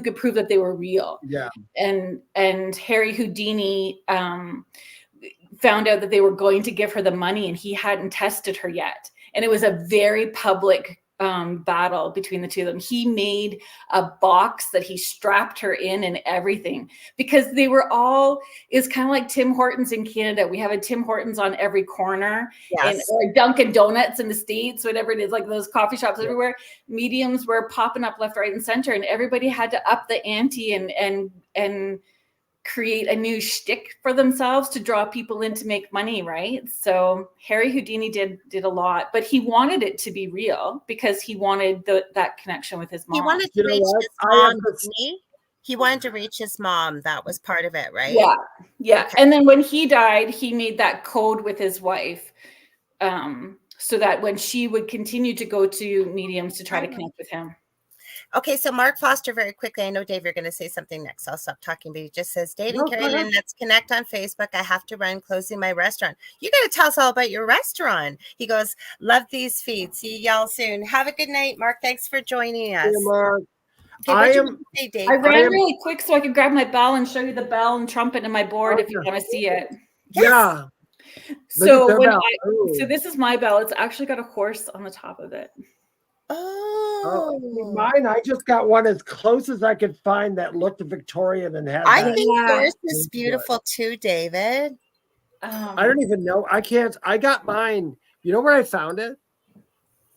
could prove that they were real. Yeah. And Harry Houdini found out that they were going to give her the money, and he hadn't tested her yet. And it was a very public battle between the two of them. He made a box that he strapped her in and everything, because they were all, it's kind of like Tim Hortons in Canada. We have a Tim Hortons on every corner, Yes. or Dunkin' Donuts in the States, whatever it is, like those coffee shops everywhere. Mediums were popping up left, right, and center, and everybody had to up the ante and create a new shtick for themselves to draw people in to make money, right? So Harry Houdini did a lot, but he wanted it to be real because he wanted that connection with his mom. He wanted to reach his mom, didn't he? He wanted to reach his mom. That was part of it, right? Yeah. Okay. And then when he died, he made that code with his wife, so that when she would continue to go to mediums to try to connect with him. Okay, so Mark Foster, very quickly. I know, Dave, you're going to say something next. I'll stop talking, but he just says, Dave and Carrie Lynn, let's connect on Facebook. I have to run, closing my restaurant. You got to tell us all about your restaurant. He goes, love these feeds. See y'all soon. Have a good night, Mark. Thanks for joining us. Hey, Mark. Okay, I say, Dave? I ran really quick so I could grab my bell and show you the bell and trumpet in my board if you want to see it. Yes. Yeah. So So this is my bell. It's actually got a horse on the top of it. Oh, mine, I just got one as close as I could find that looked Victorian and had I that. think yours is beautiful too, David. I don't even know. I got mine. You know where I found it?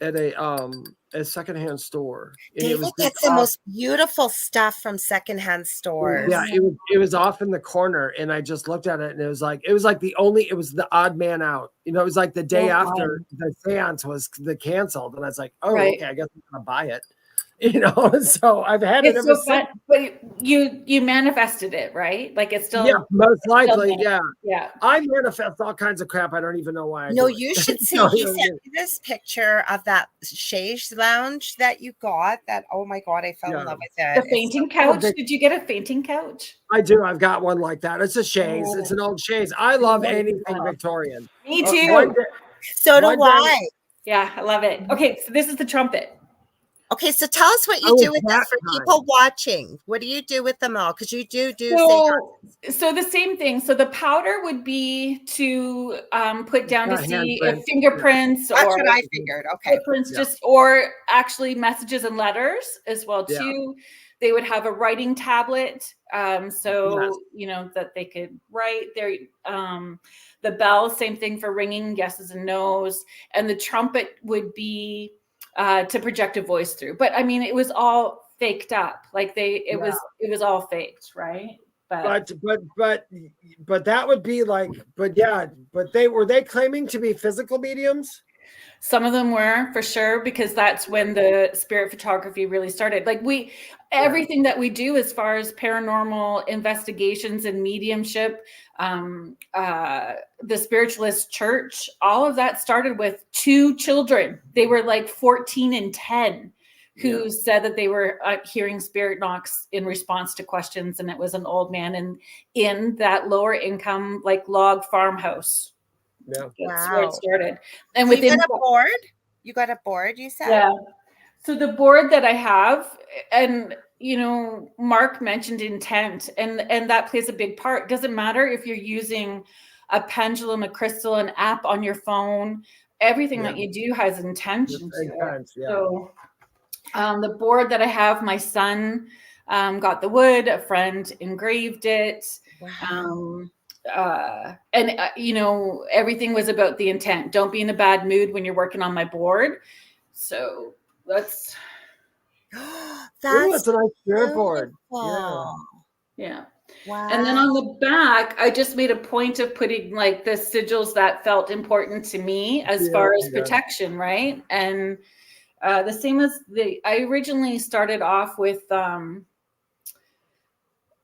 At a secondhand store. And David gets the most beautiful stuff from secondhand stores. Yeah, it was off in the corner, and I just looked at it, and it was like the odd man out. You know, it was like the day after the seance was the canceled, and I was like, okay, I guess I'm gonna buy it. You know, so I've had it ever since. But you manifested it, right? Like it's still, most likely, yeah. I manifest all kinds of crap. I don't even know why. You should see. He sent me this picture of that chaise lounge that you got. That, oh my God, I fell in love with it. The fainting couch. Did you get a fainting couch? I do. I've got one like that. It's a chaise. It's an old chaise. I love anything Victorian. Me too. So do I. Yeah, I love it. Okay, so this is the trumpet. Okay, so tell us what you do with this for people watching. What do you do with them all? Because you do so the same thing. So the powder would be to put down to see if fingerprints or that's what I figured. Okay, footprints, or actually messages and letters as well too. They would have a writing tablet, you know that they could write their. The bell, same thing for ringing, yeses and nos, and the trumpet would be to project a voice through. But I mean, it was all faked up. Like it was all faked, right? But that would be like, but were they claiming to be physical mediums? Some of them were, for sure, because that's when the spirit photography really started. Like everything that we do as far as paranormal investigations and mediumship, the spiritualist church, all of that started with 2 children. They were like 14 and 10 who said that they were hearing spirit knocks in response to questions. And it was an old man in that lower income, like log farmhouse. Yeah, that's where it started. And so you got a board. You got a board, you said? Yeah. So the board that I have, and you know, Mark mentioned intent, and that plays a big part. It doesn't matter if you're using a pendulum, a crystal, an app on your phone. Everything that you do has intention to it. So the board that I have, my son got the wood. A friend engraved it. Wow. You know, everything was about the intent. Don't be in a bad mood when you're working on my board. So that's a nice spirit board. Yeah. Wow. And then on the back, I just made a point of putting like the sigils that felt important to me as far as protection, right? And the same as I originally started off with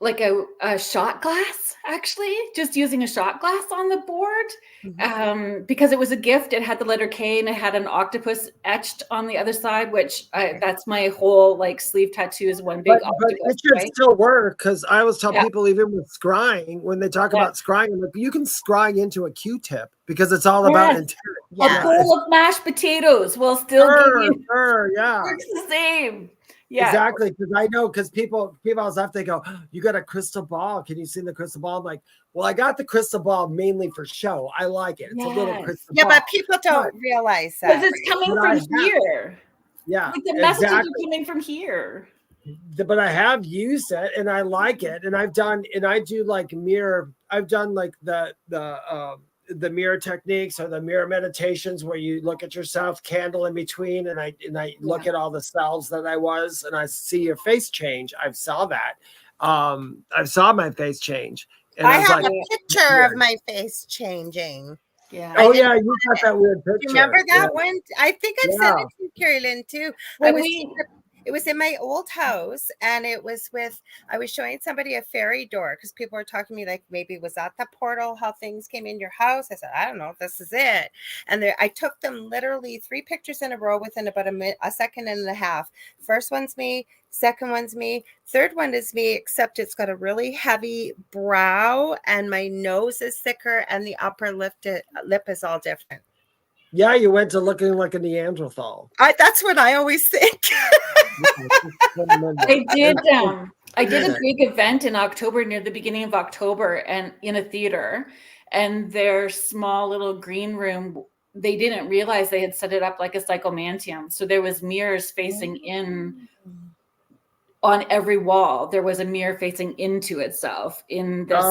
like a shot glass, actually, just using a shot glass on the board. Because it was a gift. It had the letter K and it had an octopus etched on the other side, which that's my whole like sleeve tattoo is one big octopus. But it should right? still work, because I always tell people, even with scrying, when they talk about scrying, I'm like, you can scry into a Q-tip because it's all about intent. A bowl of mashed potatoes will still give you works the same. Yeah, exactly. Because I know, because people always have to go, you got a crystal ball. Can you see the crystal ball? I'm like, well, I got the crystal ball mainly for show. I like it. It's a little crystal ball. But people don't realize that. Because it's coming from here. Yeah, like the messages are coming from here. But I have used it and I like it. And I do like mirror. I've done like the mirror techniques or the mirror meditations where you look at yourself, candle in between, and I look at all the selves that I was, and I see your face change. I saw that. I saw my face change. And I have a picture of my face changing. Yeah. Oh yeah, you got that weird picture. Remember that one? I think I've sent it to you, Carrie Lynn, too. It was in my old house, and I was showing somebody a fairy door because people were talking to me like, maybe was that the portal, how things came in your house? I said, I don't know if this is it. And I took them literally 3 pictures in a row within about a second and a half. First one's me, second one's me, third one is me, except it's got a really heavy brow and my nose is thicker and the upper lip is all different. Yeah, you went to looking like a Neanderthal. That's what I always think. I did a big event in October, near the beginning of October, and in a theater, and their small little green room, they didn't realize they had set it up like a psychomantium. So there was mirrors facing in on every wall. There was a mirror facing into itself in this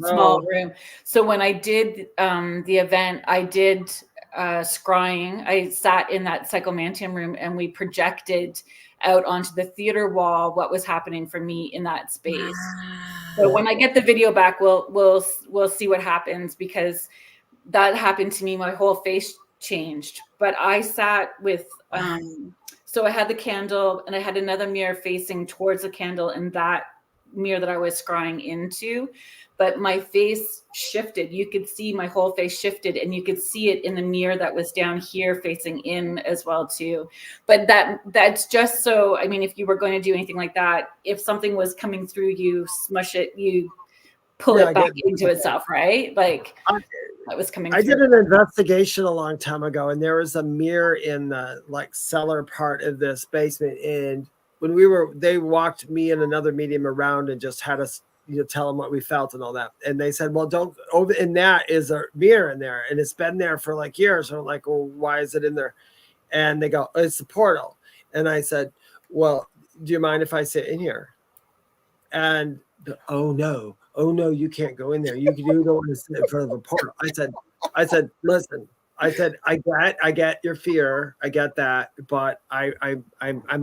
small room. So when I did the event, I did scrying. I sat in that psychomantium room and we projected out onto the theater wall what was happening for me in that space. So when I get the video back, we'll see what happens, because that happened to me. My whole face changed. But I sat with so I had the candle and I had another mirror facing towards the candle, and that mirror that I was scrying into, but my face shifted. You could see my whole face shifted, and you could see it in the mirror that was down here facing in as well too. But that's just so, I mean, if you were going to do anything like that, if something was coming through, you smush it, you pull it back into itself, right? Like that was coming through. I did an investigation a long time ago, and there was a mirror in the like cellar part of this basement, and when they walked me and another medium around and just had us, tell them what we felt and all that. And they said, well, don't over, and that is a mirror in there. And it's been there for like years. And I'm like, well, why is it in there? And they go, it's the portal. And I said, well, do you mind if I sit in here? And oh no, you can't go in there. You don't want to sit in front of a portal. I said, listen, I get your fear. I get that, but I'm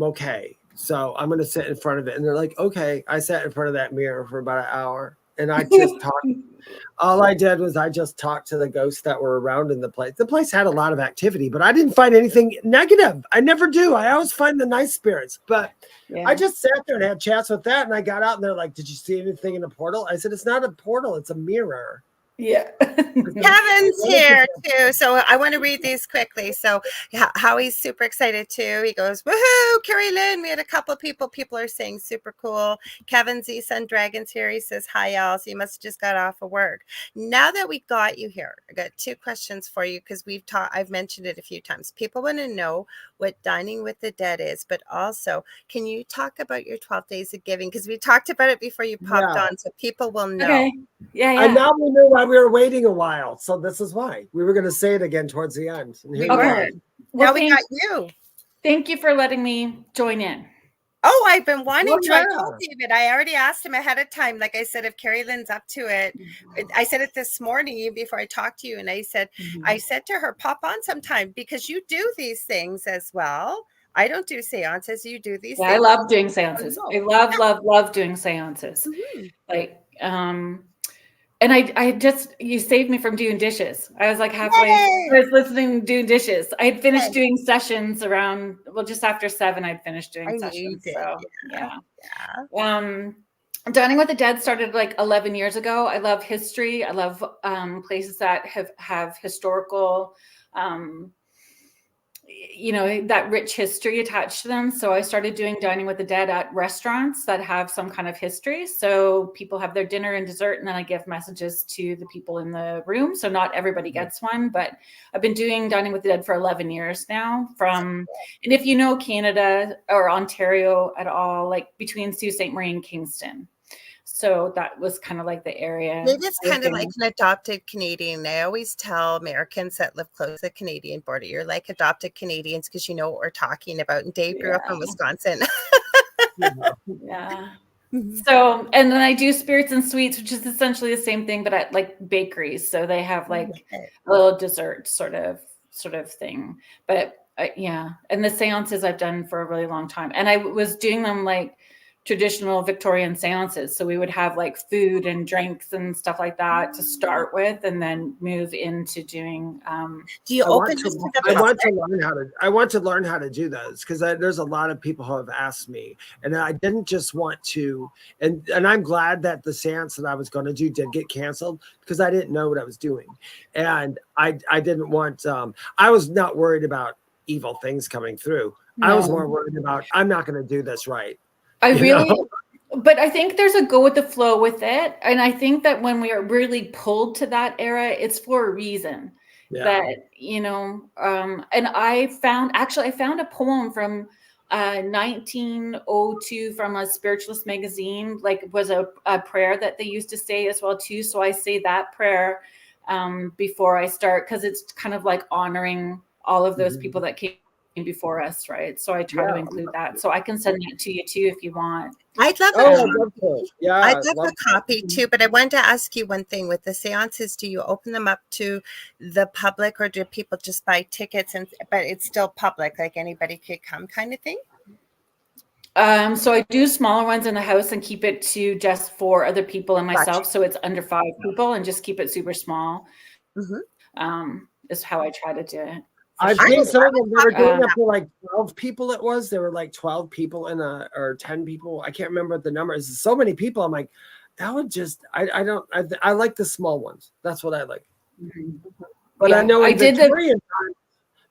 okay. So I'm going to sit in front of it. And they're like, okay. I sat in front of that mirror for about an hour, and I just talked. All I did was I just talked to the ghosts that were around in the place. The place had a lot of activity, but I didn't find anything negative. I never do. I always find the nice spirits, but I just sat there and had chats with that. And I got out and they're like, did you see anything in a portal? I said, it's not a portal. It's a mirror. Yeah. Kevin's here too. So I want to read these quickly. So Howie's super excited too. He goes, woohoo, Carrie Lynn. We had a couple of people are saying super cool. Kevin Z Sun Dragons here. He says, hi y'all. So you must have just got off of work. Now that we got you here, I got 2 questions for you, because I've mentioned it a few times. People want to know what Dining with the Dead is, but also, can you talk about your 12 days of giving? Because we talked about it before you popped on, so people will know. Okay. Yeah. And now we knew why we were waiting a while. So this is why we were going to say it again towards the end. Okay. Well, now we got you. Thank you for letting me join in. Oh, I've been wanting to. I told David. I already asked him ahead of time. Like I said, if Carrie Lynn's up to it, I said it this morning, even before I talked to you. And I said to her, pop on sometime, because you do these things as well. I don't do seances. You do these things. I love doing seances. I love doing seances. Like, and I just, you saved me from doing dishes. I was like halfway, I was listening, doing dishes. I had finished doing sessions around, just after 7, I'd finished doing sessions. So yeah. Dining with the Dead started like 11 years ago. I love history. I love places that have historical, that rich history attached to them. So I started doing Dining with the Dead at restaurants that have some kind of history. So people have their dinner and dessert, and then I give messages to the people in the room. So not everybody gets one, but I've been doing Dining with the Dead for 11 years now. And if you know Canada or Ontario at all, like between Sault Ste. Marie and Kingston. So that was kind of like the area. Maybe it's kind of like an adopted Canadian. I always tell Americans that live close to the Canadian border, you're like adopted Canadians because you know what we're talking about. And Dave grew up in Wisconsin. Yeah. So, and then I do spirits and sweets, which is essentially the same thing, but at like bakeries. So they have like a little dessert sort of thing. But yeah. And the seances I've done for a really long time. And I was doing them like traditional Victorian seances. So we would have like food and drinks and stuff like that to start with, and then move into doing. Do you open this to the public? I want to learn how to do those, because there's a lot of people who have asked me, and I didn't just want to. And I'm glad that the seance that I was going to do did get canceled, because I didn't know what I was doing, and I didn't want. I was not worried about evil things coming through. No. I was more worried about, I'm not going to do this right. But I think there's a go with the flow with it. And I think that when we are really pulled to that era, it's for a reason. That, and I found a poem from 1902 from a spiritualist magazine, like was a prayer that they used to say as well too. So I say that prayer before I start, because it's kind of like honoring all of those people that came before us, right? So I try to include that. So I can send that to you too if you want. I'd love I'd love a copy too, but I wanted to ask you one thing. With the seances, do you open them up to the public, or do people just buy tickets but it's still public, like anybody could come kind of thing? So I do smaller ones in the house and keep it to just 4 other people and myself. Gotcha. So it's under 5 people, and just keep it super small. Is how I try to do it. I've seen some of them that were doing it for like 12 people. It was, there were like 12 people or 10 people. I can't remember what the number is. So many people. I'm like, that would just, I like the small ones. That's what I like. But I know in Victorian times,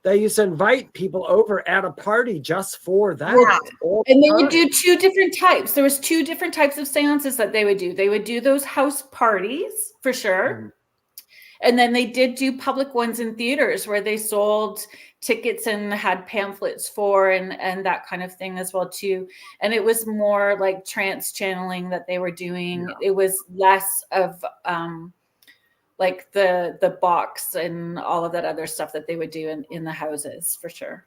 they used to invite people over at a party just for that. And they would do 2 different types. There was 2 different types of seances that they would do. They would do those house parties for sure. And then they did do public ones in theaters where they sold tickets and had pamphlets for and that kind of thing as well too. And it was more like trance channeling that they were doing. It was less of like the box and all of that other stuff that they would do in the houses for sure.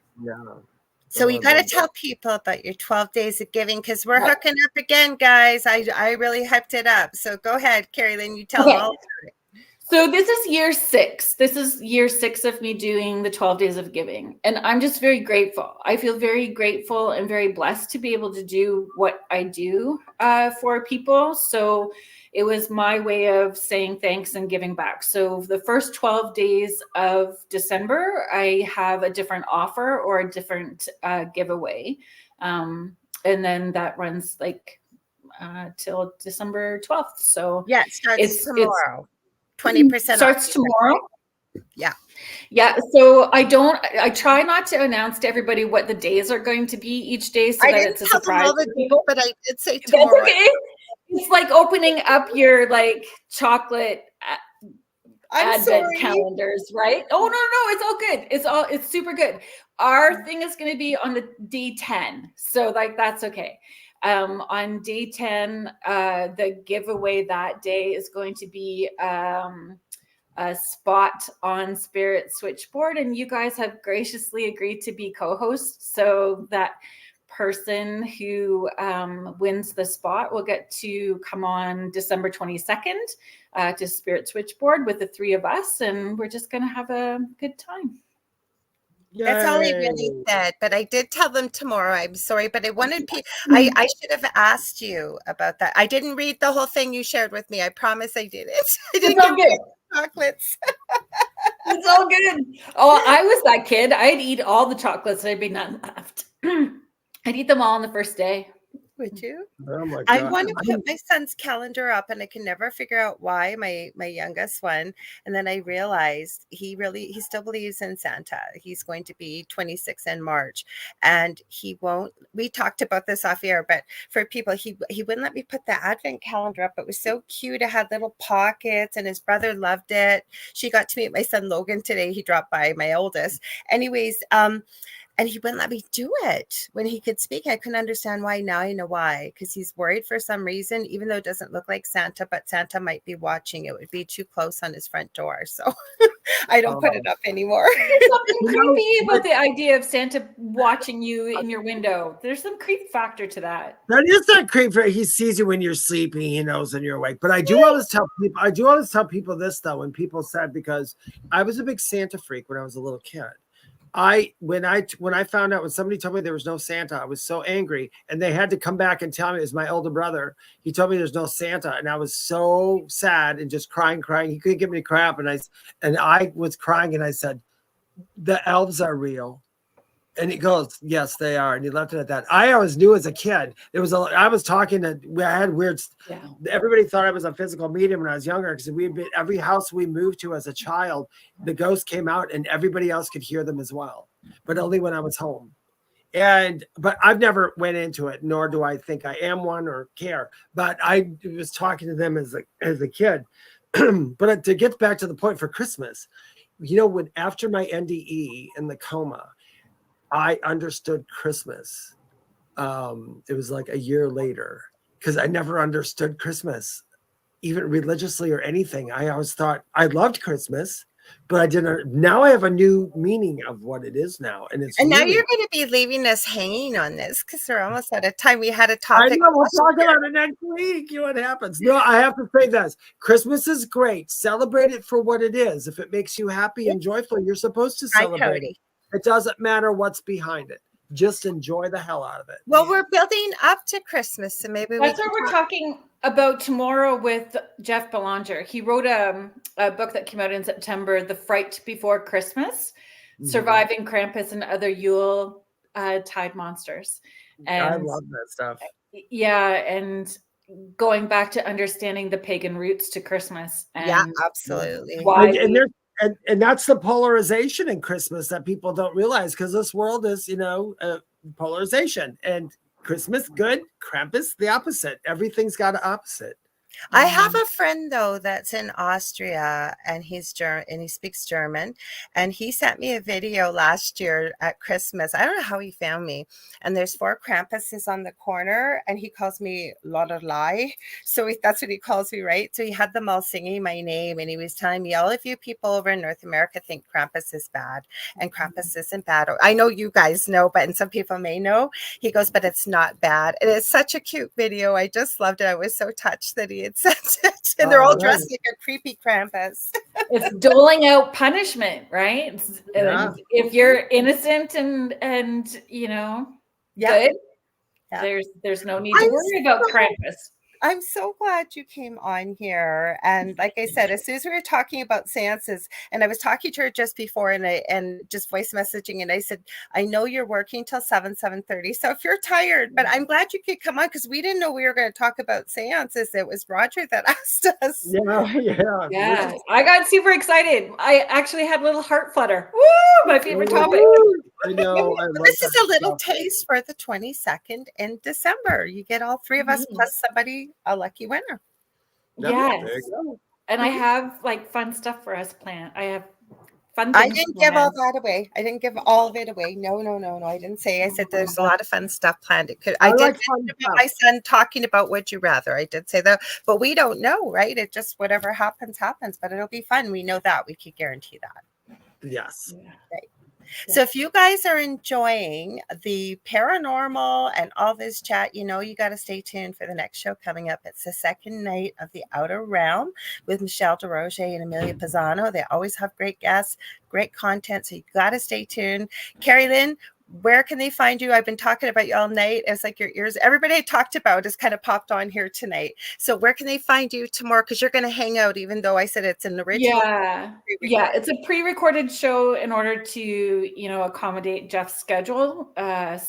So you got to tell people about your 12 days of giving, because we're hooking up again, guys. I really hyped it up. So go ahead, Carrie Lynn, you tell them all about it. So this is year 6. This is year 6 of me doing the 12 days of giving. And I'm just very grateful. I feel very grateful and very blessed to be able to do what I do for people. So it was my way of saying thanks and giving back. So the first 12 days of December, I have a different offer or a different giveaway. And then that runs like till December 12th. So yeah, it starts tomorrow. 20% starts tomorrow. Yeah. So I try not to announce to everybody what the days are going to be each day, so that it's a surprise to people. But I did say tomorrow. That's okay. It's like opening up your like chocolate advent calendars, right? Oh no, it's all good. It's super good. Our thing is going to be on the day 10, so like that's okay. On day 10, the giveaway that day is going to be a spot on Spirit Switchboard, and you guys have graciously agreed to be co-hosts. So that person who wins the spot will get to come on December 22nd to Spirit Switchboard with the 3 of us, and we're just going to have a good time. That's all I really said, but I did tell them tomorrow. I'm sorry, but I wanted I should have asked you about that. I didn't read the whole thing you shared with me. I promise I didn't. I didn't get chocolates. It's all good. Oh, I was that kid. I'd eat all the chocolates. There'd be none left. I'd eat them all on the first day. Would you? Oh my I God. want to put my son's calendar up, and I can never figure out why, my youngest one. And then I realized he still believes in Santa. He's going to be 26 in March, and he won't. We talked about this off air, but for people, he wouldn't let me put the advent calendar up. It was so cute. It had little pockets, and his brother loved it. She got to meet my son Logan today. He dropped by, my oldest. Anyways, and he wouldn't let me do it when he could speak. I couldn't understand why. Now I know why, because he's worried for some reason, even though it doesn't look like Santa, but Santa might be watching. It would be too close on his front door. So I don't put it up anymore. There's something creepy about the idea of Santa watching you in your window. There's some creep factor to that. That is that creep. He sees you when you're sleeping. He knows when you're awake. But I do always tell people this though. When people said, because I was a big Santa freak when I was a little kid. When I found out, when somebody told me there was no Santa, I was so angry, and they had to come back and tell me. It was my older brother. He told me there's no Santa, and I was so sad and just crying. He couldn't get me to cry up, and I was crying, and I said, "The elves are real." And he goes, "Yes, they are." And he left it at that. I always knew as a kid. I was talking to. I had weird. Yeah. Everybody thought I was a physical medium when I was younger, because every house we moved to as a child, the ghost came out, and everybody else could hear them as well, but only when I was home. But I've never went into it, nor do I think I am one or care. But I was talking to them as a kid. But to get back to the point for Christmas, when after my NDE and the coma, I understood Christmas. It was like a year later, because I never understood Christmas, even religiously or anything. I always thought I loved Christmas, but I didn't. Now I have a new meaning of what it is now, and Now you're going to be leaving us hanging on this, because we're almost out of time. We had a topic. I know, we'll talk about it next week. What happens? No, I have to say this: Christmas is great. Celebrate it for what it is. If it makes you happy and joyful, you're supposed to celebrate it. It doesn't matter what's behind it. Just enjoy the hell out of it. Well, we're building up to Christmas, so maybe that's what we're talking about tomorrow with Jeff Belanger. He wrote a book that came out in September, The Fright Before Christmas, Surviving Krampus and Other Yule Tide Monsters. And I love that stuff. Yeah, and going back to understanding the pagan roots to Christmas. And absolutely. Why and that's the polarization in Christmas that people don't realize, because this world is, polarization. And Christmas, good. Krampus, the opposite. Everything's got an opposite. I have a friend though that's in Austria, and he's and he speaks German, and he sent me a video last year at Christmas. I don't know how he found me. And there's 4 Krampuses on the corner, and he calls me Lorilei. So that's what he calls me, right? So he had them all singing my name, and he was telling me, all of you people over in North America think Krampus is bad, and Krampus isn't bad. I know you guys know, and some people may know. He goes, but it's not bad. And it's such a cute video. I just loved it. I was so touched that he had sent it. And they're all dressed like a creepy Krampus. It's doling out punishment, right? If you're innocent and good, there's no need to worry about Krampus. I'm so glad you came on here. And like I said, as soon as we were talking about seances, and I was talking to her just before, and just voice messaging, and I said, I know you're working till 7:30. So if you're tired, but I'm glad you could come on, because we didn't know we were going to talk about seances. It was Roger that asked us. Yeah. I got super excited. I actually had a little heart flutter. Woo! My favorite topic. I know. This is a little taste for the 22nd in December. You get all 3 of us plus somebody, a lucky winner. Yes. And I have fun stuff for us planned. I have fun things. I didn't give all that away. I didn't give all of it away. No. I didn't say. I said there's a lot of fun stuff planned. I did mention about my son talking about Would You Rather. I did say that, but we don't know, right? It just, whatever happens. But it'll be fun. We know that. We could guarantee that. Yes. Right. So if you guys are enjoying the paranormal and all this chat, you got to stay tuned for the next show coming up. It's the second night of the Outer Realm with Michelle DeRoche and Amelia Pisano. They always have great guests, great content. So you got to stay tuned. Carrie Lynn, where can they find you? I've been talking about you all night. It's like your ears. Everybody I talked about has kind of popped on here tonight. So where can they find you tomorrow? Because you're going to hang out, even though I said it's an original. Yeah, it's a pre-recorded show in order to, accommodate Jeff's schedule.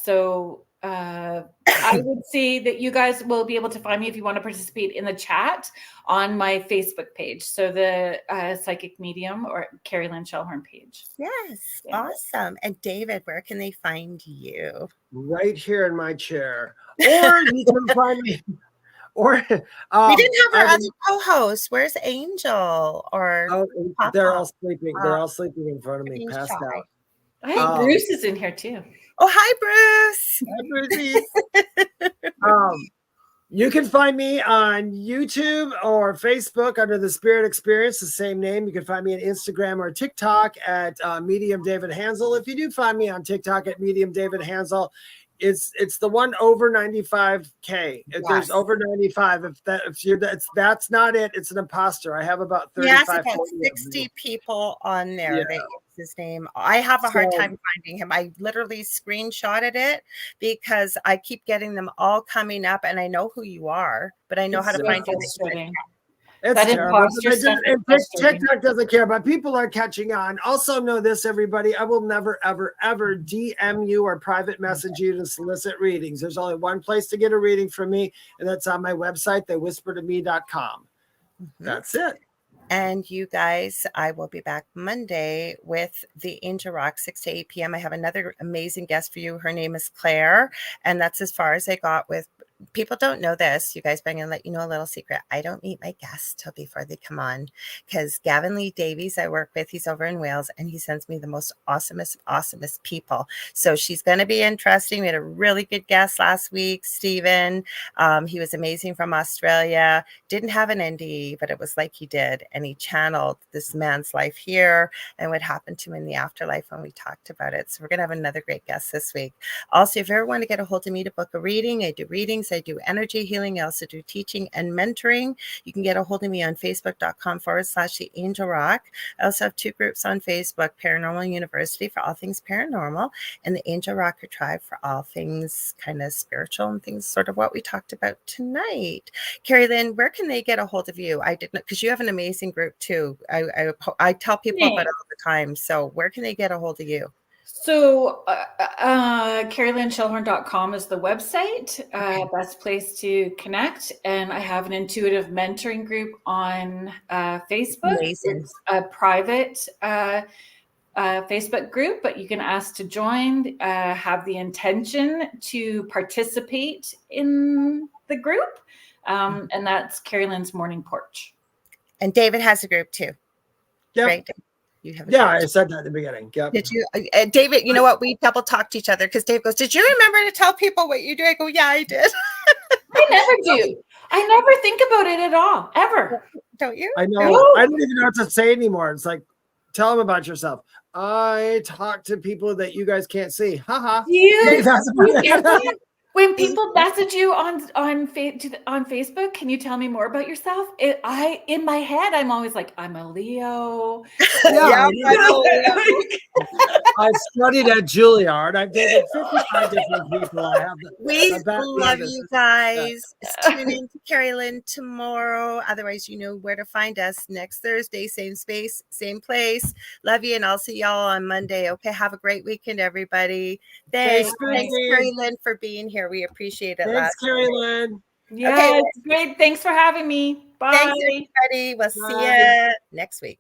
So I would say that you guys will be able to find me if you want to participate in the chat on my Facebook page. So the Psychic Medium or Carrie Lynn Shellhorn page. Yes, Yeah. awesome. And David, where can they find you? Right here in my chair. Or you can find me. Or We didn't have our I- other co-host. Where's Angel? Or oh, they're all sleeping. They're all sleeping in front of me, being passed shy. out. I think Bruce is in here too. Oh, hi, Bruce. Hi, Brucey. You can find me on YouTube or Facebook under the Spirit Experience, the same name. You can find me on Instagram or TikTok at Medium David Hanzel. If you do find me on TikTok at Medium David Hanzel, it's the one over 95K. If there's over 95, that's not it. It's an imposter. I have about 35. Yes, about 40 60 people on there Yeah. that use his name. I have a hard So- time finding him. I literally screenshotted it because I keep getting them all coming up, and I know who you are, but I know how to So find you. frustrating. It's That terrible. imposter stuff is And frustrating. TikTok doesn't care, but people are catching on. Also know this, everybody. I will never, ever, ever DM you or private message you to solicit readings. There's only one place to get a reading from me, and that's on my website, theywhispertome.com. That's it. And you guys, I will be back Monday with the Angel Rock, 6 to 8 p.m. I have another amazing guest for you. Her name is Claire, and that's as far as I got with. People don't know this, you guys, but I'm going to let you know a little secret. I don't meet my guests till before they come on, because Gavin Lee Davies, I work with, he's over in Wales, and he sends me the most awesomest people. So she's going to be interesting. We had a really good guest last week, Stephen. He was amazing from Australia. Didn't have an NDE, but it was like he did, and he channeled this man's life here and what happened to him in the afterlife when we talked about it. So we're going to have another great guest this week. Also, if you ever want to get a hold of me to book a reading, I do readings. I do energy healing. I also do teaching and mentoring. You can get a hold of me on facebook.com/The Angel Rock. I also have two groups on Facebook, Paranormal University for all things paranormal, and the Angel Rocker Tribe for all things kind of spiritual and things sort of what we talked about tonight. Carrie Lynn, where can they get a hold of you? I didn't, because you have an amazing group too. I tell people about it all the time. So where can they get a hold of you? So CarrieLynnShellhorn.com is the website, best place to connect. And I have an intuitive mentoring group on Facebook. Amazing. It's a private Facebook group, but you can ask to join, have the intention to participate in the group. And that's Carrie Lynn's Morning Porch. And David has a group too. Yep. Right? You have a Yeah, group I said that at the beginning. Yep. Did you, David? You know what? We double talked each other because Dave goes, "Did you remember to tell people what you do?" I go, "Yeah, I did." I never do. I never think about it at all, ever. Don't you? I know. No. I don't even know what to say anymore. It's like, tell them about yourself. I talk to people that you guys can't see. Haha. You, That's you get that? When people message you on Facebook, can you tell me more about yourself? In my head, I'm always like, I'm a Leo. Yeah, Yeah, I studied at Juilliard. I've dated 55 different people. I have we my background love is- you guys. Tune in to Carrie Lynn tomorrow. Otherwise, you know where to find us next Thursday, same space, same place. Love you, and I'll see y'all on Monday. Okay, have a great weekend, everybody. Thanks, Christy. Carrie Lynn, for being here. We appreciate it. Thanks, Carrie Lynn. Yeah, Okay. it's great. Thanks for having me. Bye. Thanks, everybody. We'll see Bye. you next week.